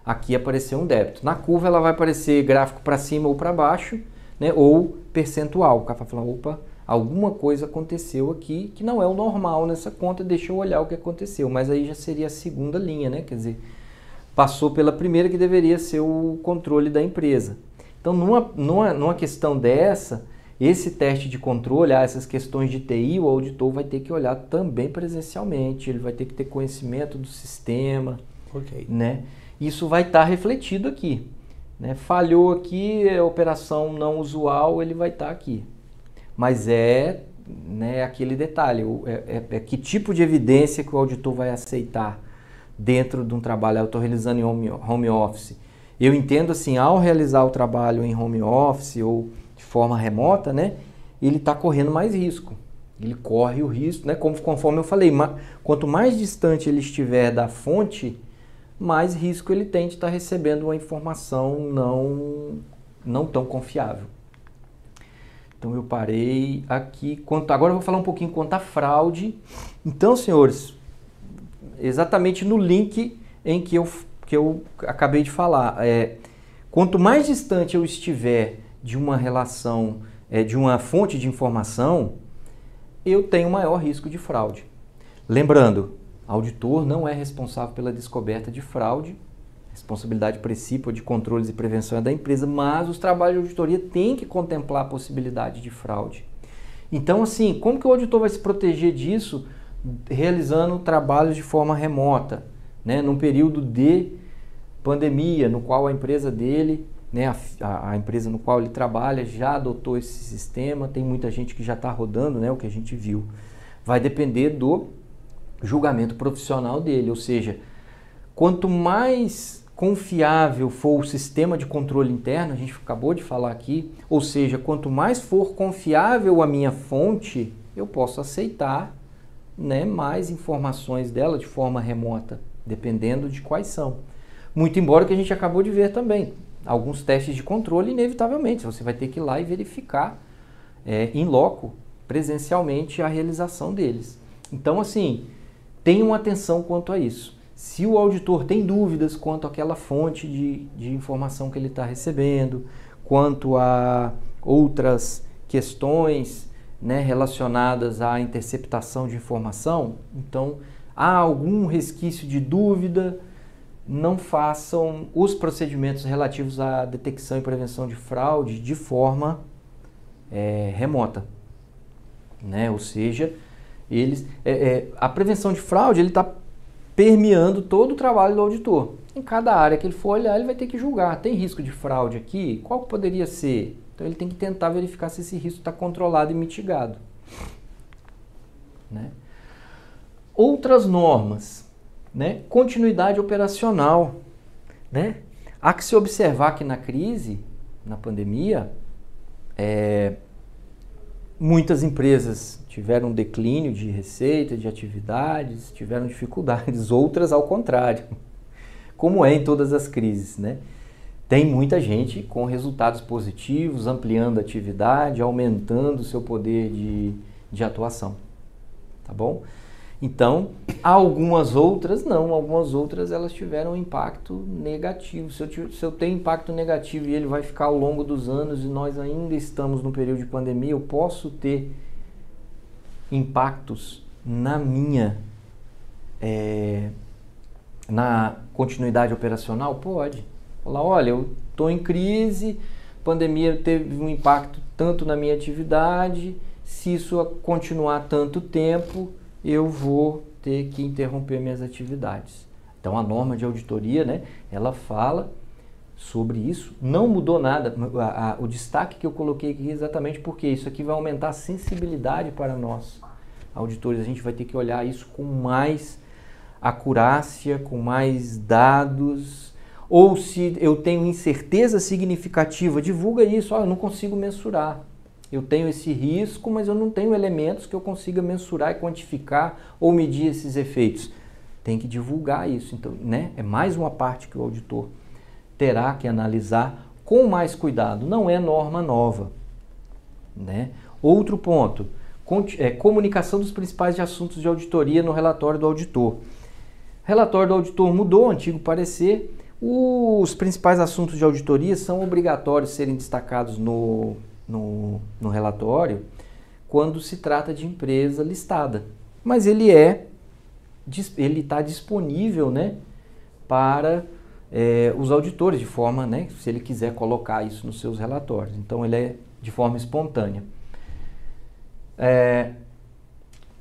aqui apareceu um débito. Na curva ela vai aparecer gráfico para cima ou para baixo, né, ou percentual. O cara vai falar, opa, alguma coisa aconteceu aqui que não é o normal nessa conta, deixa eu olhar o que aconteceu. Mas aí já seria a segunda linha, né? Quer dizer, passou pela primeira que deveria ser o controle da empresa. Então, numa questão dessa, esse teste de controle, essas questões de TI, o auditor vai ter que olhar também presencialmente, ele vai ter que ter conhecimento do sistema, né? Isso vai estar refletido aqui, né? Falhou aqui, operação não usual, ele vai estar aqui. Mas né, aquele detalhe, que tipo de evidência que o auditor vai aceitar dentro de um trabalho. Eu estou realizando em home office. Eu entendo assim, ao realizar o trabalho em home office ou de forma remota, né, ele está correndo mais risco. Ele corre o risco, né, conforme eu falei, quanto mais distante ele estiver da fonte, mais risco ele tem de estar recebendo uma informação não tão confiável. Então eu parei aqui. Agora eu vou falar um pouquinho quanto à fraude. Então, senhores, exatamente no link em que eu acabei de falar, quanto mais distante eu estiver de uma relação, de uma fonte de informação, eu tenho maior risco de fraude. Lembrando, auditor não é responsável pela descoberta de fraude, responsabilidade principal de controles e prevenção é da empresa, mas os trabalhos de auditoria têm que contemplar a possibilidade de fraude. Então, assim, como que o auditor vai se proteger disso? Realizando trabalhos de forma remota, né? Num período de pandemia, no qual a empresa dele, né, a empresa no qual ele trabalha já adotou esse sistema, tem muita gente que já está rodando, né, o que a gente viu. Vai depender do julgamento profissional dele, ou seja, quanto mais confiável for o sistema de controle interno, a gente acabou de falar aqui, ou seja, quanto mais for confiável a minha fonte, eu posso aceitar, né, mais informações dela de forma remota, dependendo de quais são. Muito embora que a gente acabou de ver também, alguns testes de controle, inevitavelmente, você vai ter que ir lá e verificar in loco, presencialmente, a realização deles. Então, assim, tenham atenção quanto a isso. Se o auditor tem dúvidas quanto àquela fonte de informação que ele está recebendo, quanto a outras questões, né, relacionadas à interceptação de informação, então há algum resquício de dúvida, não façam os procedimentos relativos à detecção e prevenção de fraude de forma remota, né? Ou seja, a prevenção de fraude está permeando todo o trabalho do auditor. Em cada área que ele for olhar, ele vai ter que julgar. Tem risco de fraude aqui? Qual poderia ser? Então ele tem que tentar verificar se esse risco está controlado e mitigado, né? Outras normas, né? Continuidade operacional, né? Há que se observar que na crise, na pandemia, muitas empresas tiveram um declínio de receita, de atividades, tiveram dificuldades, outras ao contrário, como é em todas as crises, né? Tem muita gente com resultados positivos, ampliando a atividade, aumentando o seu poder de atuação, tá bom? Então, algumas outras não, algumas outras elas tiveram um impacto negativo. Se eu tenho impacto negativo e ele vai ficar ao longo dos anos e nós ainda estamos no período de pandemia, eu posso ter impactos na minha na continuidade operacional? Pode. Falar, olha, eu estou em crise, pandemia teve um impacto tanto na minha atividade, se isso continuar tanto tempo, eu vou ter que interromper minhas atividades. Então a norma de auditoria, né, ela fala sobre isso, não mudou nada. O destaque que eu coloquei aqui é exatamente porque isso aqui vai aumentar a sensibilidade para nós, auditores. A gente vai ter que olhar isso com mais acurácia, com mais dados, ou se eu tenho incerteza significativa, divulga isso, eu não consigo mensurar. Eu tenho esse risco, mas eu não tenho elementos que eu consiga mensurar e quantificar ou medir esses efeitos. Tem que divulgar isso. Então, né? É mais uma parte que o auditor terá que analisar com mais cuidado. Não é norma nova, né? Outro ponto, comunicação dos principais assuntos de auditoria no relatório do auditor. O relatório do auditor mudou, o antigo parecer. Os principais assuntos de auditoria são obrigatórios serem destacados no relatório quando se trata de empresa listada. Mas ele está disponível, né, para os auditores, de forma, né, se ele quiser colocar isso nos seus relatórios. Então ele é de forma espontânea.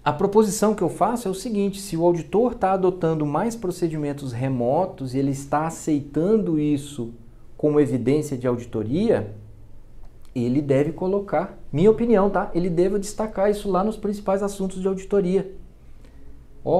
A proposição que eu faço é o seguinte: se o auditor está adotando mais procedimentos remotos e ele está aceitando isso como evidência de auditoria, ele deve colocar, minha opinião, tá? Ele deve destacar isso lá nos principais assuntos de auditoria.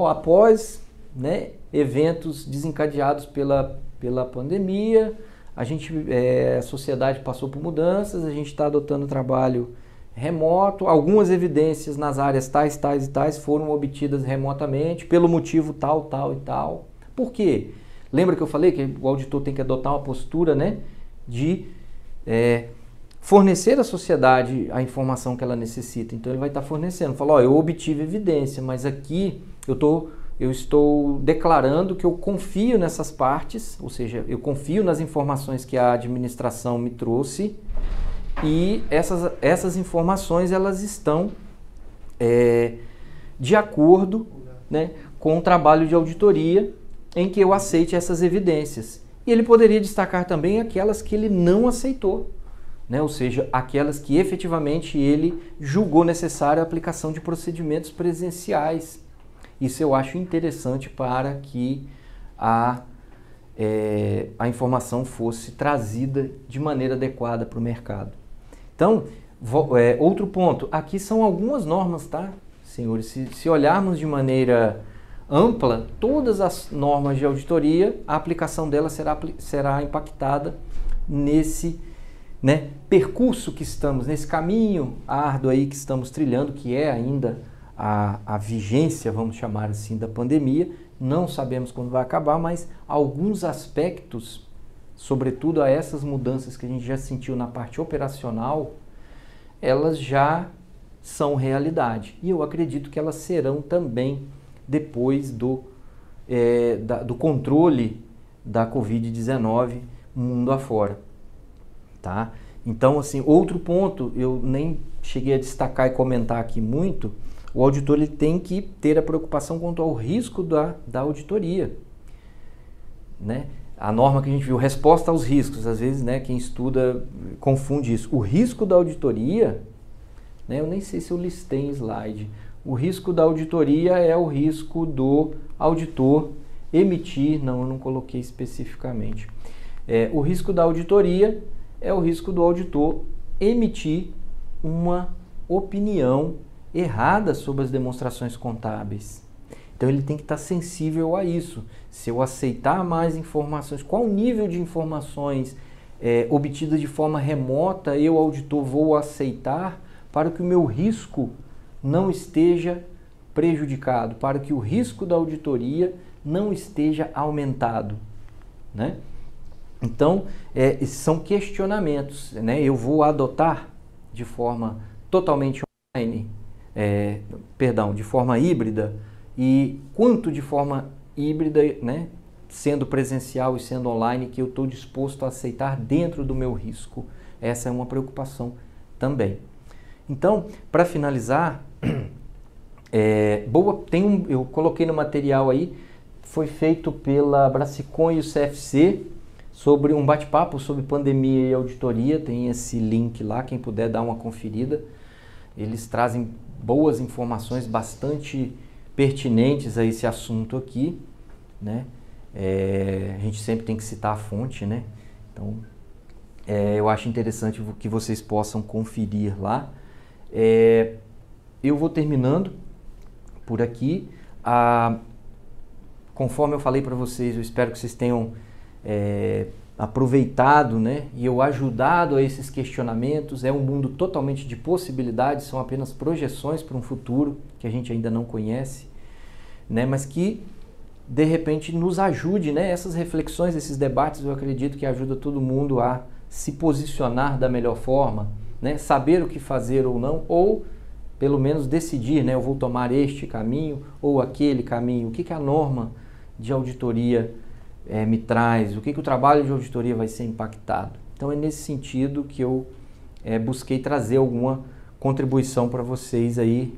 Após, né, eventos desencadeados pela pandemia, a sociedade passou por mudanças, a gente está adotando trabalho remoto, algumas evidências nas áreas tais e tais foram obtidas remotamente pelo motivo tal e tal. Por quê? Lembra que eu falei que o auditor tem que adotar uma postura, né, de fornecer à sociedade a informação que ela necessita. Então ele vai estar fornecendo, fala, eu obtive evidência, mas aqui eu estou declarando que eu confio nessas partes, ou seja, eu confio nas informações que a administração me trouxe, e essas informações elas estão de acordo, né, com o trabalho de auditoria em que eu aceite essas evidências. E ele poderia destacar também aquelas que ele não aceitou, né, ou seja, aquelas que efetivamente ele julgou necessária a aplicação de procedimentos presenciais. Isso eu acho interessante para que a informação fosse trazida de maneira adequada para o mercado. Então, outro ponto, aqui são algumas normas, tá, senhores? Se olharmos de ampla, todas as normas de auditoria, a aplicação delas será impactada nesse, né, percurso que estamos, nesse caminho árduo aí que estamos trilhando, que é ainda a vigência, vamos chamar assim, da pandemia. Não sabemos quando vai acabar, mas alguns aspectos, sobretudo a essas mudanças que a gente já sentiu na parte operacional, elas já são realidade. E eu acredito que elas serão também depois do controle da Covid-19 mundo afora. Tá? Então, assim, outro ponto, eu nem cheguei a destacar e comentar aqui muito, o auditor ele tem que ter a preocupação quanto ao risco da auditoria, né? A norma que a gente viu, resposta aos riscos, às vezes, né, quem estuda confunde isso. O risco da auditoria, né, eu nem sei se eu listei em slide, o risco da auditoria é o risco do auditor emitir, não, eu não coloquei especificamente. O risco da auditoria é o risco do auditor emitir uma opinião errada sobre as demonstrações contábeis. Então ele tem que estar sensível a isso. Se eu aceitar mais informações, qual o nível de informações obtidas de forma remota, eu, auditor, vou aceitar para que o meu risco não esteja prejudicado, para que o risco da auditoria não esteja aumentado, né? Então, são questionamentos, né? Eu vou adotar de forma totalmente online, de forma híbrida, e quanto de forma híbrida, né, sendo presencial e sendo online, que eu estou disposto a aceitar dentro do meu risco. Essa é uma preocupação também. Então, para finalizar, Eu coloquei no material aí, foi feito pela Brasicon e o CFC, sobre um bate-papo sobre pandemia e auditoria. Tem esse link lá, quem puder dar uma conferida. Eles trazem boas informações bastante pertinentes a esse assunto aqui, né? A gente sempre tem que citar a fonte, né? Então, eu acho interessante que vocês possam conferir lá. Eu vou terminando por aqui. Conforme eu falei para vocês, eu espero que vocês tenham aproveitado, né, e eu ajudado a esses questionamentos. É um mundo totalmente de possibilidades, são apenas projeções para um futuro que a gente ainda não conhece, né, mas que de repente nos ajude, né, essas reflexões, esses debates, eu acredito que ajuda todo mundo a se posicionar da melhor forma, né, saber o que fazer ou não, ou pelo menos decidir, né, eu vou tomar este caminho ou aquele caminho. O que a norma de auditoria me traz, o que o trabalho de auditoria vai ser impactado. Então é nesse sentido que eu busquei trazer alguma contribuição para vocês aí.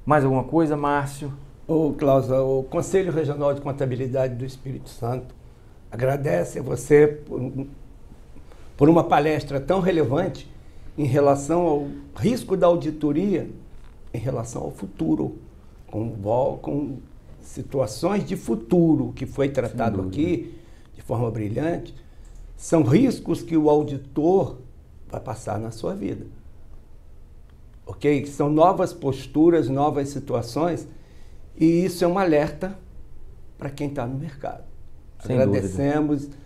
Mais alguma coisa, Márcio? Klaus, o Conselho Regional de Contabilidade do Espírito Santo agradece a você por uma palestra tão relevante em relação ao risco da auditoria em relação ao futuro, com situações de futuro que foi tratado aqui de forma brilhante. São riscos que o auditor vai passar na sua vida. Ok? São novas posturas, novas situações, e isso é um alerta para quem está no mercado. Sem Agradecemos dúvida.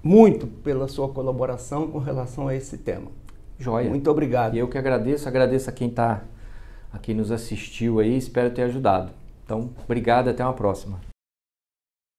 Muito pela sua colaboração com relação a esse tema. Joia. Muito obrigado. E eu que agradeço a quem nos assistiu aí, espero ter ajudado. Então, obrigado, até uma próxima.